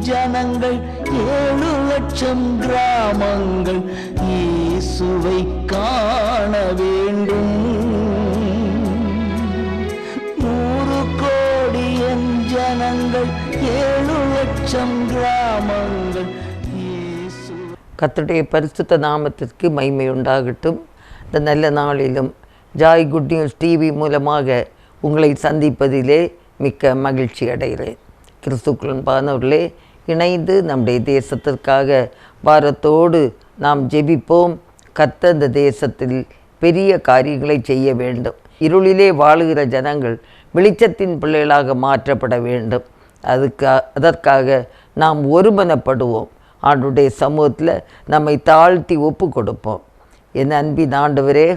ஜனங்கள் 7 லட்சம் கிராமங்கள் இயேசுவை காண வேண்டும். 100 கோடி ஜனங்கள் 7 லட்சம் கிராமங்கள். கர்த்தருடைய பரிசுத்த நாமத்திற்கு மகிமை உண்டாகட்டும். இந்த நல்ல நாளிலும் ஜாய் குட் நியூஸ் டிவி மூலமாக உங்களை சந்திப்பதிலே மிக்க மகிழ்ச்சி அடைகிறேன். கிறிஸ்துக்குள்பானவர்களே, இணைந்து நம்முடைய தேசத்திற்காக பாரத்தோடு நாம் ஜெபிப்போம். கர்த்தர் இந்த தேசத்தில் பெரிய காரியங்களை செய்ய வேண்டும். இருளிலே வாழுகிற ஜனங்கள் வெளிச்சத்தின் பிள்ளைகளாக மாற்றப்பட வேண்டும். அதற்காக நாம் ஒருமனப்படுவோம். ஆண்டுடைய சமூகத்தில் நம்மை தாழ்த்தி ஒப்பு கொடுப்போம். என் அன்பின் ஆண்டவரே,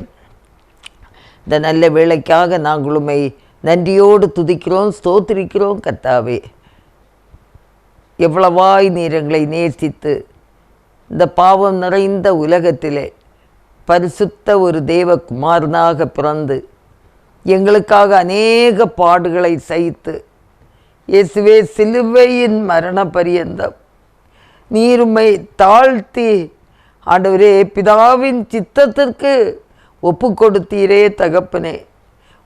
இந்த நல்ல வேளைக்காக நாங்கள் உம்மை நன்றியோடு துதிக்கிறோம், ஸ்தோத்திரிக்கிறோம். கர்த்தாவே, எவ்வளவாய் நீர் எங்களை நேசித்து இந்த பாவம் நிறைந்த உலகத்திலே பரிசுத்த ஒரு தேவகுமாரனாக பிறந்து எங்களுக்காக அநேக பாடுகளை சகித்து இயேசுவே சிலுவையின் மரண பரியந்தம் நீர் உம்மை தாழ்த்தி ஆண்டவரே பிதாவின் சித்தத்திற்கு ஒப்பு கொடுத்தீரே தகப்பனே,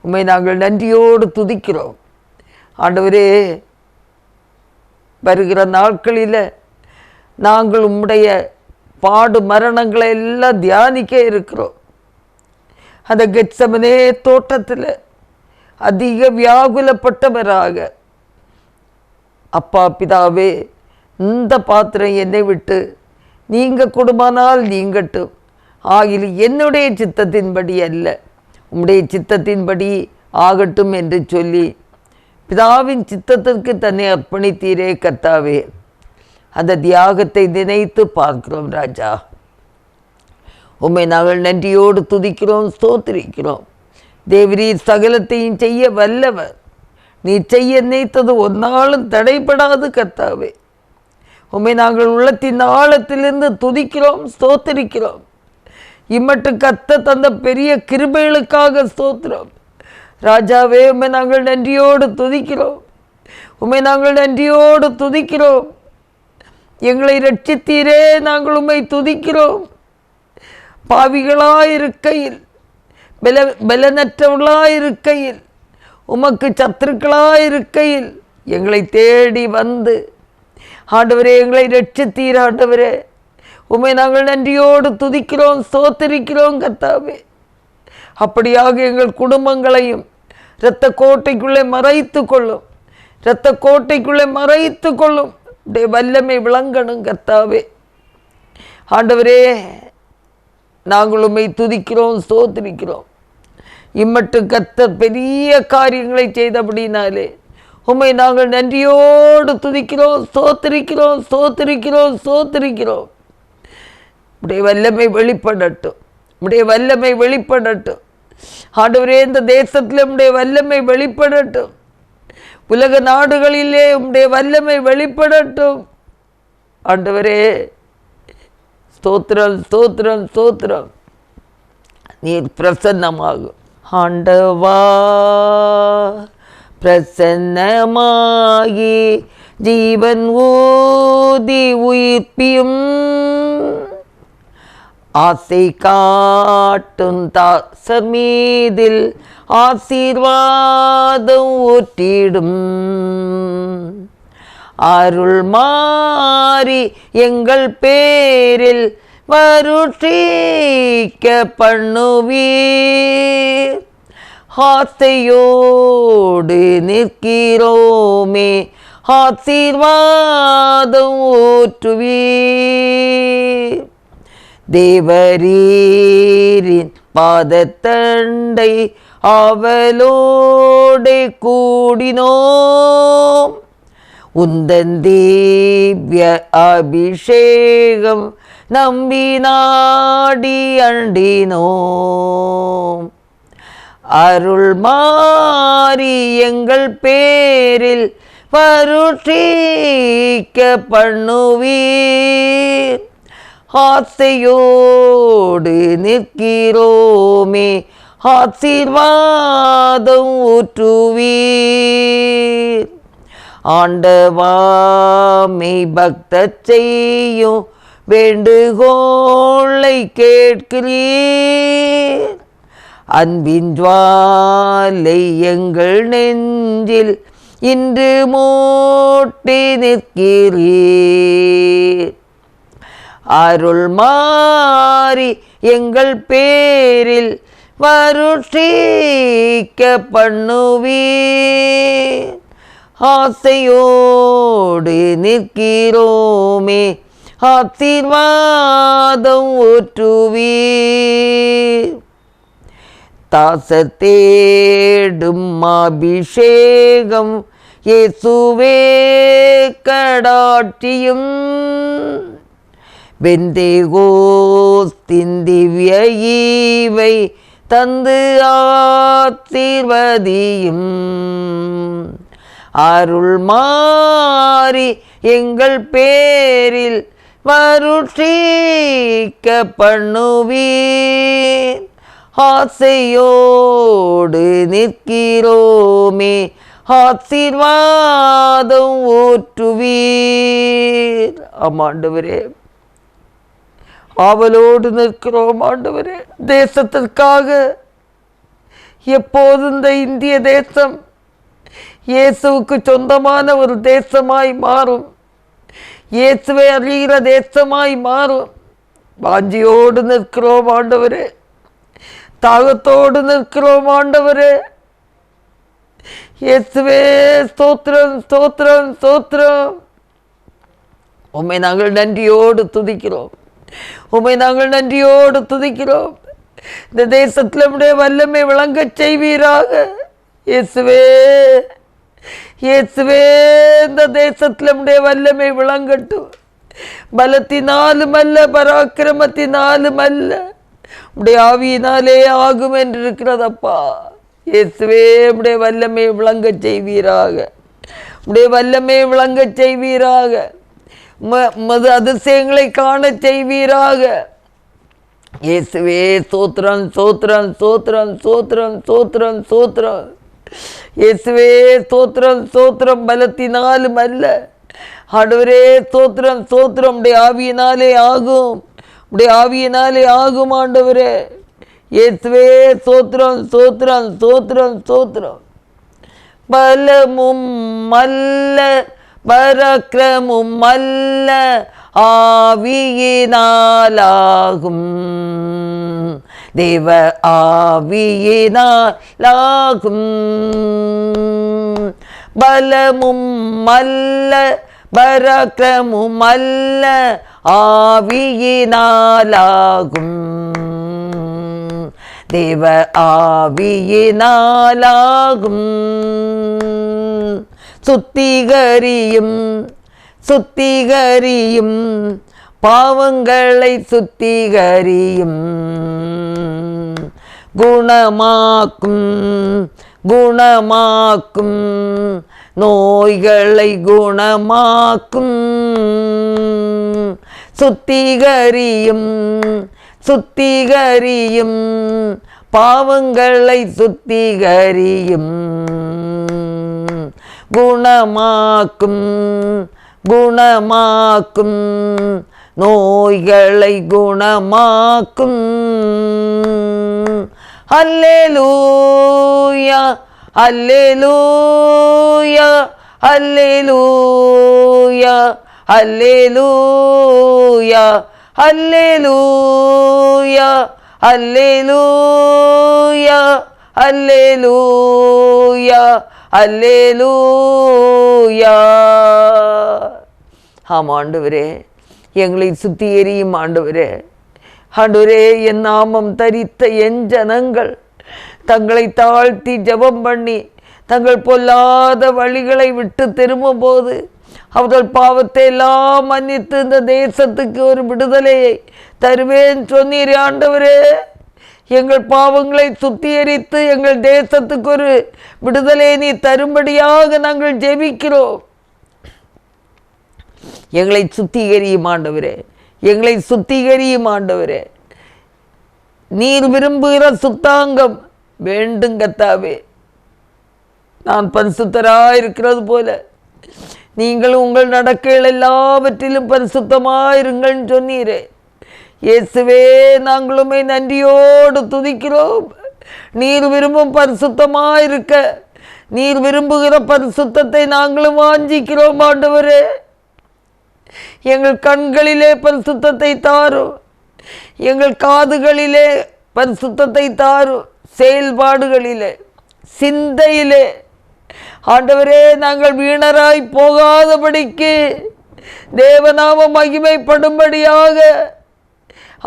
உம்மை நாங்கள் நன்றியோடு துதிக்கிறோம். ஆண்டவரே, வருகிற நாட்களில் நாங்கள் உம்முடைய பாடு மரணங்களை எல்லாம் தியானிக்க இருக்கிறோம். அந்த கெத்செமனே தோட்டத்தில் அதிக வியாகுலப்பட்டவராக, அப்பா பிதாவே, இந்த பாத்திரம் என்னை விட்டு நீங்க கொடுமானால் நீங்கட்டும், ஆகில் என்னுடைய சித்தத்தின்படி அல்ல உம்முடைய சித்தத்தின்படி ஆகட்டும் என்று சொல்லி பிதாவின் சித்தத்திற்கு தன்னை அர்ப்பணித்தீரே கர்த்தாவே. அந்த தியாகத்தை நினைத்து பார்க்கிறோம் ராஜா. உம்மை நாங்கள் நன்றியோடு துதிக்கிறோம், ஸ்தோத்திரிக்கிறோம். தேவரீர் சகலத்தையும் செய்ய வல்லவர். நீ செய்ய நினைத்தது ஒரு நாளும் தடைபடாது கர்த்தாவே. உம்மை நாங்கள் உள்ளத்தின் ஆழத்திலிருந்து துதிக்கிறோம், ஸ்தோத்திரிக்கிறோம். இம்மட்டு கர்த்தர் தந்த பெரிய கிருபைகளுக்காக ஸ்தோத்திரம் ராஜாவே. உம்மை நாங்கள் நன்றியோடு துதிக்கிறோம், உம்மை நாங்கள் நன்றியோடு துதிக்கிறோம். எங்களை ரட்சித்தீரே, நாங்கள் உம்மை துதிக்கிறோம். பாவிகளாயிருக்கையில், பலனற்றவர்களாயிருக்கையில், உமக்கு சத்துருக்களாயிருக்கையில் எங்களை தேடி வந்து ஆண்டவரே எங்களை ரட்சித்தீர். ஆண்டவரே, உம்மை நாங்கள் நன்றியோடு துதிக்கிறோம், ஸ்தோத்திரிக்கிறோம் கர்த்தாவே. அப்படியாக எங்கள் குடும்பங்களையும் இரத்த கோட்டைக்குள்ளே மறைத்து கொள்ளும், இரத்த கோட்டைக்குள்ளே மறைத்து கொள்ளும். உடைய வல்லமை விளங்கணும் கர்த்தாவே. ஆண்டவரே, நாங்கள் உம்மை துதிக்கிறோம், ஸ்தோத்திரிக்கிறோம். இம்மட்டு கர்த்தர் பெரிய காரியங்களை செய்தபடினாலே உம்மை நாங்கள் நன்றியோடு துதிக்கிறோம், ஸ்தோத்திரிக்கிறோம், ஸ்தோத்திரிக்கிறோம், ஸ்தோத்திரிக்கிறோம். உடைய வல்லமை வெளிப்படட்டும், உடைய வல்லமை வெளிப்படட்டும். ஆண்டவரே, இந்த தேசத்தில் உடைய வல்லமை வெளிப்படட்டும். உலக நாடுகளிலே உடைய வல்லமை வெளிப்படட்டும். ஆண்டவரே, ஸ்தோத்திரம், ஸ்தோத்திரம், ஸ்தோத்திரம். நீர் பிரசன்னமாகும் ஆண்டவா, பிரசன்னமாகி ஜீவன் ஊதி உயிர்ப்பியும் ஆசை காட்டும் தாசர் மீதில் ஆசீர்வாதம் ஊற்றிடும். அருள் மாறி எங்கள் பேரில் வருஷிக்க பண்ணுவீர். ஆசையோடு நிற்கிறோமே, ஆசீர்வாதம் ஊற்றுவீர். தேவரீரின் பாதத்தண்டை அவளோடு கூடினோம். உந்தன் திவ்ய அபிஷேகம் நம்பி நாடி அண்டினோம். அருள் மாறி எங்கள் பேரில் வருஷிக்க பண்ணுவீர். ஆசையோடு நிற்கிறோமே, ஆசீர்வாதம் ஊற்றுவீர். ஆண்டவாமை பக்த செய்யும் வேண்டுகோளை கேட்கிறீர். அன்பின் ஜுவாலை எங்கள் நெஞ்சில் இன்று மூட்டி நிற்கிறீர். அருள் மாறி எங்கள் பேரில் வருஷிக்க பண்ணுவீர். ஆசையோடு நிற்கிறோமே ஆசீர்வாதம் ஊற்றுவீர். தாசர் தேடும் அபிஷேகம் இயேசுவே கடாட்சியும். பெந்தேகோஸ்தின் திவ்ய ஈவை தந்து ஆசீர்வதியும். அருள் மாறி எங்கள் பேரில் வருஷிக்க பண்ணுவீர். ஆசையோடு நிற்கிறோமே ஆசீர்வாதம் ஊற்றுவீர். ஆமாண்டவரே, ஆவலோடு நிற்கிறோம் ஆண்டவரே. தேசத்திற்காக எப்போது இந்த இந்திய தேசம் இயேசுவுக்கு சொந்தமான ஒரு தேசமாய் மாறும், இயேசுவை அறிகிற தேசமாய் மாறும். வாஞ்சியோடு நிற்கிறோம் ஆண்டவரே, தாகத்தோடு நிற்கிறோம் ஆண்டவரே. இயேசுவே ஸ்தோத்திரம், ஸ்தோத்திரம், ஸ்தோத்திரம். உம்மை நாங்கள் நன்றியோடு துதிக்கிறோம், உம்மை நாங்கள் நன்றியோடு துதிக்கிறோம். இந்த தேசத்தில் நம்முடைய வல்லமை விளங்கச் செய்வீராக இயேசுவே. இயேசுவே, இந்த தேசத்தில் நம்முடைய வல்லமை விளங்கட்டும். பலத்தினாலும் அல்ல, பராக்கிரமத்தினாலும் அல்ல, உடைய ஆவியினாலே ஆகும் என்று இருக்கிறதப்பா. இயேசுவே, உடைய வல்லமை விளங்கச் செய்வீராக, உடைய வல்லமை விளங்கச் செய்வீராக, மது அதிசயங்களை காண செய்வீராக. இயேசுவே சோத்திரம், சோத்திரம், சோத்திரம், சோத்திரம், சோத்திரம், சோத்திரம். இயேசுவே சோத்திரம், சோத்திரம். பலத்தினாலும் அல்ல ஆண்டவரே, சோத்திரம், சோத்திரம். உடைய ஆவியினாலே ஆகும், உடைய ஆவியினாலே ஆகும் ஆண்டவரே. இயேசுவே சோத்திரம், சோத்திரம், சோத்திரம், சோத்திரம். பலமும் அல்ல, பராக்கிரமும் அல்ல, ஆவியினாலாகும், தேவ ஆவியினாலாகும். பலமும் அல்ல, பராக்கிரமும் அல்ல, ஆவியினாலாகும், தேவ ஆவியினாலாகும். சுத்திகரியும், சுத்திகரியும், பாவங்களை சுத்திகரியும். குணமாக்கும், குணமாக்கும், நோய்களை குணமாக்கும். சுத்திகரியும், சுத்திகரியும், பாவங்களை சுத்திகரியும். குணமாக்கும், குணமாக்கும், நோய்களை குணமாக்கும். அல்லேலூயா, அல்லேலூயா, அல்லேலூயா, அல்லேலூயா, அல்லேலூயா, அல்லேலூயா, அல்லேலூயா, அல்லேலூயா. ஆம் ஆண்டவரே, எங்களை சுத்திகரியும் ஆண்டவரே. ஆண்டவரே, என் நாமம் தரித்த என் ஜனங்கள் தங்களை தாழ்த்தி ஜெபம் பண்ணி தங்கள் பொல்லாத வழிகளை விட்டு திரும்பும் போது அவர்கள் பாவத்தை எல்லாம் மன்னித்து இந்த தேசத்துக்கு ஒரு விடுதலையை தருவேன் சொன்னீரே ஆண்டவரே. எங்கள் பாவங்களை சுத்திகரித்து எங்கள் தேசத்துக்கு ஒரு விடுதலையை நீ தரும்படியாக நாங்கள் ஜெபிக்கிறோம். எங்களை சுத்திகரியும் ஆண்டவரே, எங்களை சுத்திகரியும் ஆண்டவரே. நீர் விரும்புகிற சுத்தாங்கம் வேண்டும் கர்த்தாவே. நான் பரிசுத்தராயிருக்கிறது போல நீங்கள் உங்கள் நடக்கைகள் எல்லாவற்றிலும் பரிசுத்தமாயிருங்கள்னு சொன்னீரே. இயேசுவே, நாங்களுமே நன்றியோடு துதிக்கிறோம். நீர் விரும்பும் பரிசுத்தமாயிருக்க, நீர் விரும்புகிற பரிசுத்தத்தை நாங்களும் வாஞ்சிக்கிறோம் ஆண்டவரே. எங்கள் கண்களிலே பரிசுத்தத்தை தாரும், எங்கள் காதுகளிலே பரிசுத்தத்தை தாரும், செயல்பாடுகளிலே, சிந்தையிலே ஆண்டவரே நாங்கள் வீணராய் போகாதபடிக்கு, தேவநாமம் மகிமைப்படும்படியாக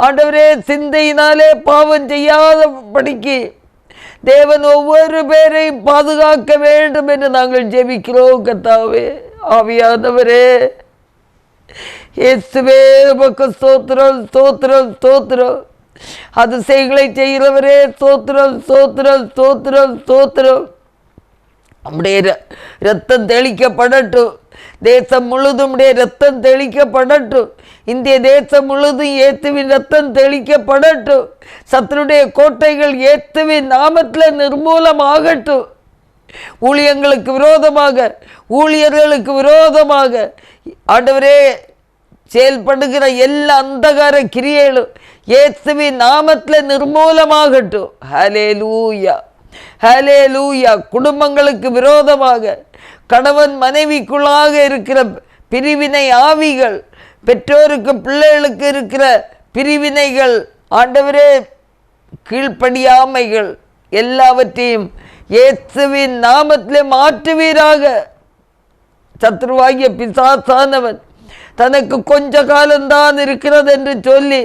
ஆண்டவரே சிந்தையினாலே பாவம் செய்யாதபடிக்கு தேவன் ஒவ்வொரு பேரையும் பாதுகாக்க வேண்டும் என்று நாங்கள் ஜெபிக்கிறோம் கர்த்தாவே. ஆவியானவரே, இயேசுவே உமக்கு ஸ்தோத்திரம், ஸ்தோத்திரம், ஸ்தோத்திரம். அதிசயங்களை செய்கிறவரே ஸ்தோத்திரம், ஸ்தோத்திரம், ஸ்தோத்திரம், ஸ்தோத்திரம். நம்முடைய ரத்தம் தெளிக்கப்படட்டும், தேசம் முழுதும் ரத்தம் தெளிக்கப்படட்டும், இந்திய தேசம் முழுதும் இயேசுவின் ரத்தம் தெளிக்கப்படட்டும். சத்துருடைய கோட்டைகள் இயேசுவின் நாமத்தில் நிர்மூலமாகட்டும். ஊழியங்களுக்கு விரோதமாக, ஊழியர்களுக்கு விரோதமாக ஆண்டவரே செயல்படுகிற எல்லா அந்தகார கிரியைகளும் இயேசுவின் நாமத்தில் நிர்மூலமாகட்டும். ஹல்லேலூயா, ஹல்லேலூயா. குடும்பங்களுக்கு விரோதமாக, கணவன் மனைவிக்குள்ளாக இருக்கிற பிரிவினை ஆவிகள், பெற்றோருக்கு பிள்ளைகளுக்கு இருக்கிற பிரிவினைகள், ஆண்டவரே கீழ்ப்படியாமைகள் எல்லாவற்றையும் இயேசுவின் நாமத்திலே மாற்றுவீராக. சத்ருவாகிய பிசாசானவன் தனக்கு கொஞ்ச காலம்தான் இருக்கிறது என்று சொல்லி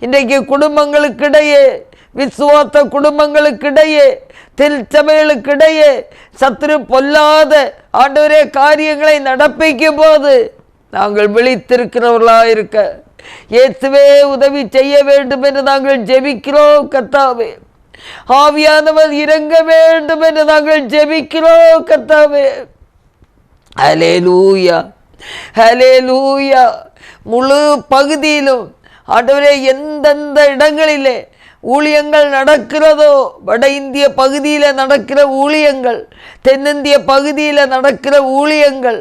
இன்றைக்கு குடும்பங்களுக்கிடையே, விசுவாச குடும்பங்களுக்கிடையே, திருச்சபைகளுக்கிடையே சத்துரு பொல்லாத ஆண்டவரே காரியங்களை நடப்பிக்கும் போது நாங்கள் விழித்திருக்கிறவர்களாக இருக்க இயேசுவே உதவி செய்ய வேண்டும் என்று நாங்கள் ஜெபிக்கிறோம் கர்த்தாவே. ஆவியானவர் இறங்க வேண்டும் என்று நாங்கள் ஜெபிக்கிறோம் கர்த்தாவே. ஹல்லேலூயா, ஹல்லேலூயா. முழு பகுதியிலும் ஆண்டவரே எந்தெந்த இடங்களிலே ஊழியங்கள் நடக்கிறதோ, வட இந்திய பகுதியில் நடக்கிற ஊழியங்கள், தென்னிந்திய பகுதியில் நடக்கிற ஊழியங்கள்,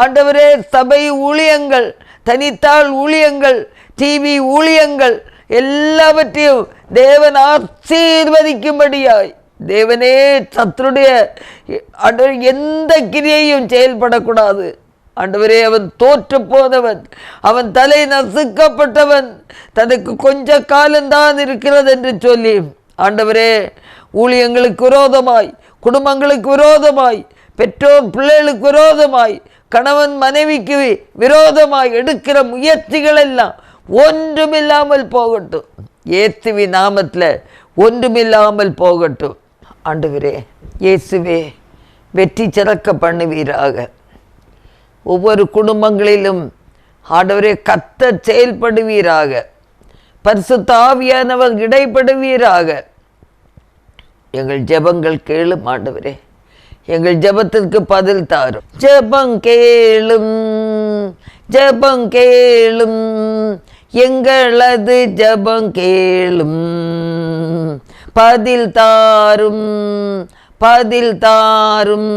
ஆண்டவரே சபை ஊழியங்கள், தனித்தாள் ஊழியங்கள், டிவி ஊழியங்கள் எல்லாவற்றையும் தேவன் ஆசீர்வதிக்கும்படியாய் தேவனே சத்துருடைய எந்த கிரியையும் செயல்படக்கூடாது. ஆண்டவரே, அவன் தோற்று போனவன், அவன் தலை நசுக்கப்பட்டவன், தனக்கு கொஞ்ச காலம்தான் இருக்கிறது என்று சொல்லி ஆண்டவரே ஊழியங்களுக்கு விரோதமாய், குடும்பங்களுக்கு விரோதமாய், பெற்றோர் பிள்ளைகளுக்கு விரோதமாய், கணவன் மனைவிக்கு விரோதமாய் எடுக்கிற முயற்சிகள் எல்லாம் ஒன்றுமில்லாமல் போகட்டும். இயேசுவின் நாமத்தில் ஒன்றுமில்லாமல் போகட்டும். ஆண்டவரே இயேசுவே, வெற்றி சிறக்க பண்ணுவீராக. ஒவ்வொரு குடும்பங்களிலும் ஆண்டவரே கர்த்தர் செயல்படுவீராக. பரிசுத்த ஆவியானவர் இடைப்படுவீராக. எங்கள் ஜெபங்கள் கேளும் ஆண்டவரே, எங்கள் ஜெபத்திற்கு பதில் தாரும். ஜெபம் கேளும், ஜெபம் கேளும், எங்களது ஜெபம் கேளும், பதில் தாரும், பதில் தாரும்,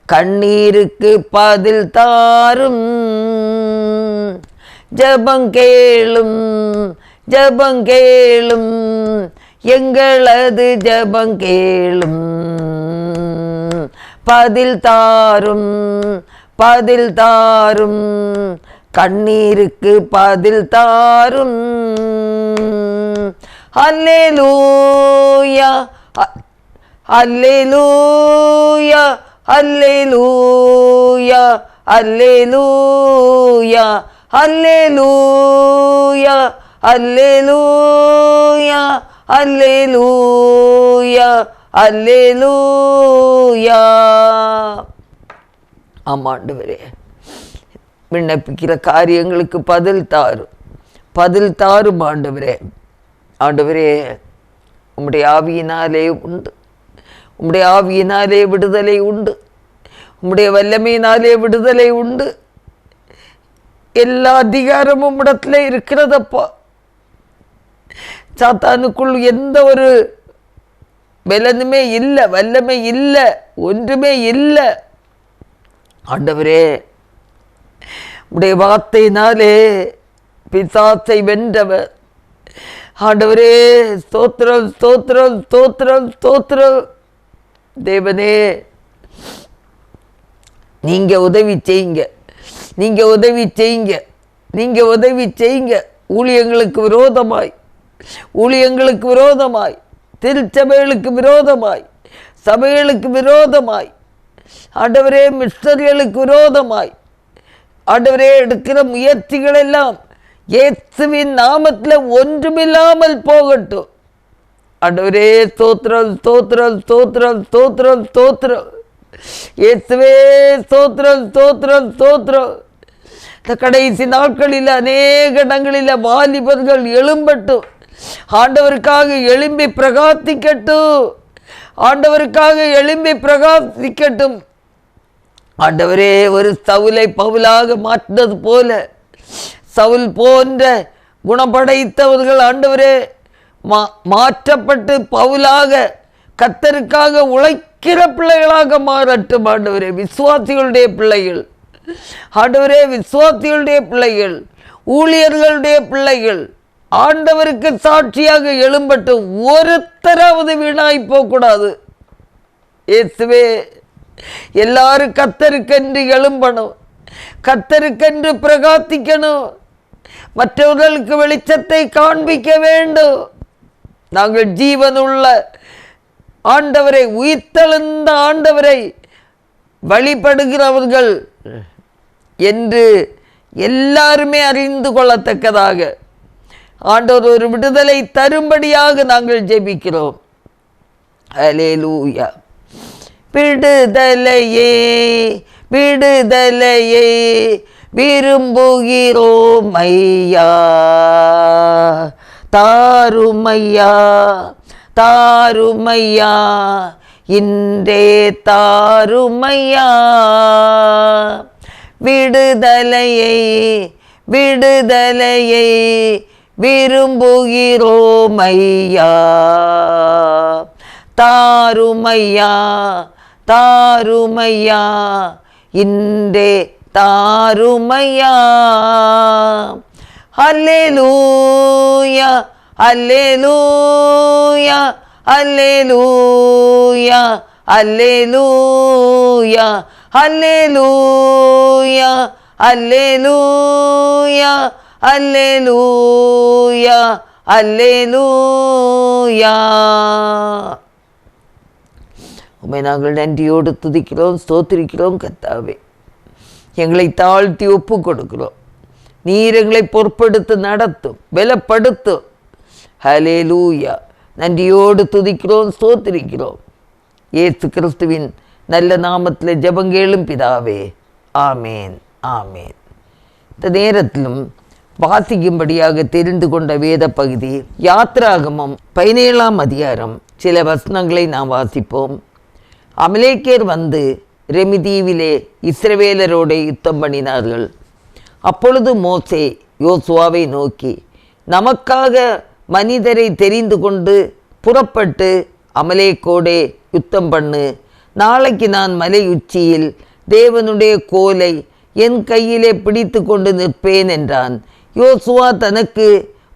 கண்ணீருக்கு பதில் தாரும். ஜெபம் கேளும், ஜெபம் கேளும், எங்களது ஜெபம் கேளும், பதில் தாரும், பதில் தாரும், கண்ணீருக்கு பதில் தாரும். அல்லேலூயா, அல்லேலூயா, அல்லேலூயா, அல்லேலூயா, அல்லேலூயா, அல்லேலூயா, அல்லேலூயா, அல்லேலூயா. ஆமாண்டவரே, விண்ணப்பிக்கிற காரியங்களுக்கு பதில் தாரும், பதில் தாரும் ஆண்டவரே. ஆண்டவரே, உம்முடைய ஆவியினாலே உண்டு, உம்முடைய ஆவியினாலே விடுதலை உண்டு, உம்முடைய வல்லமையினாலே விடுதலை உண்டு. எல்லா அதிகாரமும் இடத்துல இருக்கிறதப்பா. சாத்தானுக்குள் எந்த ஒரு பலனுமே இல்லை, வல்லமை இல்லை, ஒன்றுமே இல்லை. ஆண்டவரே, உடைய வார்த்தையினாலே பிசாசை வென்றவர். ஆண்டவரே, ஸ்தோத்திரம் ஸ்தோத்திரம் ஸ்தோத்திரம் ஸ்தோத்திரம். தேவனே, நீங்க உதவி செய்யுங்க, நீங்க உதவி செய்யுங்க, நீங்க உதவி செய்யுங்க. ஊழியங்களுக்கு விரோதமாய், ஊழியங்களுக்கு விரோதமாய், திருச்சபைகளுக்கு விரோதமாய், சபைகளுக்கு விரோதமாய், ஆண்டவரே மிஷனரிகளுக்கு விரோதமாய், ஆண்டவரே எடுக்கிற முயற்சிகள் எல்லாம் இயேசுவின் நாமத்தில் ஒன்றுமில்லாமல் போகட்டும். ஆண்டவரே, ஸ்தோத்திரம் ஸ்தோத்திரம் ஸ்தோத்திரம் ஸ்தோத்திரம் ஸ்தோத்திரம். இயேசுவே, ஸ்தோத்திரம் ஸ்தோத்திரம் ஸ்தோத்திரம். இந்த கடைசி நாட்களில் அநேக இடங்களில் வாலிபர்கள் எழும்பட்டும். ஆண்டவருக்காக எழும்பி பிரகாசிக்கட்டும். ஆண்டவருக்காக எழும்பி பிரகாசிக்கட்டும். ஆண்டவரே, ஒரு சவுலை பவுலாக மாற்றினது போல சவுல் போன்ற குணப்படைத்தவர்கள் ஆண்டவரே மாற்றப்பட்டு பவுலாக கர்த்தருக்காக உழைக்கிற பிள்ளைகளாக மாறட்டும். ஆண்டவரே, விசுவாசிகளுடைய பிள்ளைகள், ஆண்டவரே விசுவாசிகளுடைய பிள்ளைகள், ஊழியர்களுடைய பிள்ளைகள் ஆண்டவருக்கு சாட்சியாக எழும்பட்டும். ஒருத்தராவது வீணாய் போகக்கூடாது. இயேசுவே, எல்லாரும் கர்த்தருக்கென்று எழும்பணும், கர்த்தருக்கென்று பிரகாசிக்கணும், மற்றவர்களுக்கு வெளிச்சத்தை காண்பிக்க வேண்டும். நாங்கள் ஜீவனுள்ள ஆண்டவரை, உயிர்த்தெழுந்த ஆண்டவரை வழிபடுகிறவர்கள் என்று எல்லாருமே அறிந்து கொள்ளத்தக்கதாக ஆண்டவர் ஒரு விடுதலை தரும்படியாக நாங்கள் ஜெபிக்கிறோம். அல்லேலூயா. விடுதலையே விடுதலையே விரும்புகிறோம் ஐயா, தாருமையா தாருமையா, இன்றே தாருமையா. விடுதலையை விடுதலையை விரும்புகிறோம் ஐயா, தாருமையா தாருமையா, இன்றே தாருமையா. அல்லேலூயா அல்லேலூயா அல்லேலூயா அல்லேலூயா அல்லேலூயா அல்லேலூயா அல்லேலூயா அல்லேலூயா. உம்மை நாங்கள் நன்றியோடு துதிக்கிறோம், ஸ்தோத்திரிக்கிறோம். கர்த்தாவே, எங்களை தாழ்த்தி ஒப்பு கொடுக்கிறோம். நீர் எங்களை பொறுப்படுத்து நடத்தும், பலப்படுத்தும். ஹல்லேலூயா. நன்றியோடு துதிக்கிறோம், ஸ்தோத்திரிக்கிறோம். இயேசு கிறிஸ்துவின் நல்ல நாமத்தில் ஜெபங்கேளும் பிதாவே, ஆமேன் ஆமேன். இந்த நேரத்திலும் வாசிக்கும்படியாக தெரிந்து கொண்ட வேத பகுதி யாத்ராகமம் 17ஆம் அதிகாரம். சில வசனங்களை நாம் வாசிப்போம். அமலேக்கியர் வந்து ரெமிதீவிலே இஸ்ரவேலரோடு யுத்தம் பண்ணினார்கள். அப்பொழுது மோசே யோசுவாவை நோக்கி, நமக்காக மனிதரை தெரிந்து கொண்டு புறப்பட்டு அமலேக்கோடே யுத்தம் பண்ணு. நாளைக்கு நான் மலை உச்சியில் தேவனுடைய கோலை என் கையிலே பிடித்து கொண்டு நிற்பேன் என்றான். யோசுவா தனக்கு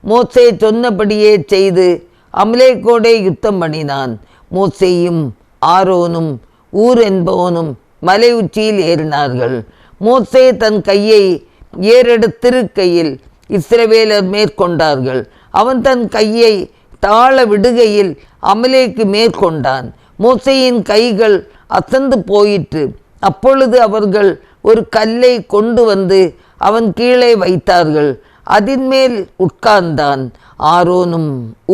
மோசே சொன்னபடியே செய்து அமலேக்கோடே யுத்தம் பண்ணினான். மோசேயும் ஆரோனும் ஊர் என்பவனும் மலை உச்சியில் ஏறினார்கள். மோசே தன் கையை ஏறெடுத்திருக்கையில் இஸ்ரவேலர் மேற்கொண்டார்கள். அவன் தன் கையை தாழ விடுகையில் அமலேக்கு மேற்கொண்டான். மோசேயின் கைகள் அசந்து போயிற்று. அப்பொழுது அவர்கள் ஒரு கல்லை கொண்டு வந்து அவன் கீழே வைத்தார்கள். அதின் மேல் உட்கார்ந்தான். ஆரோனும்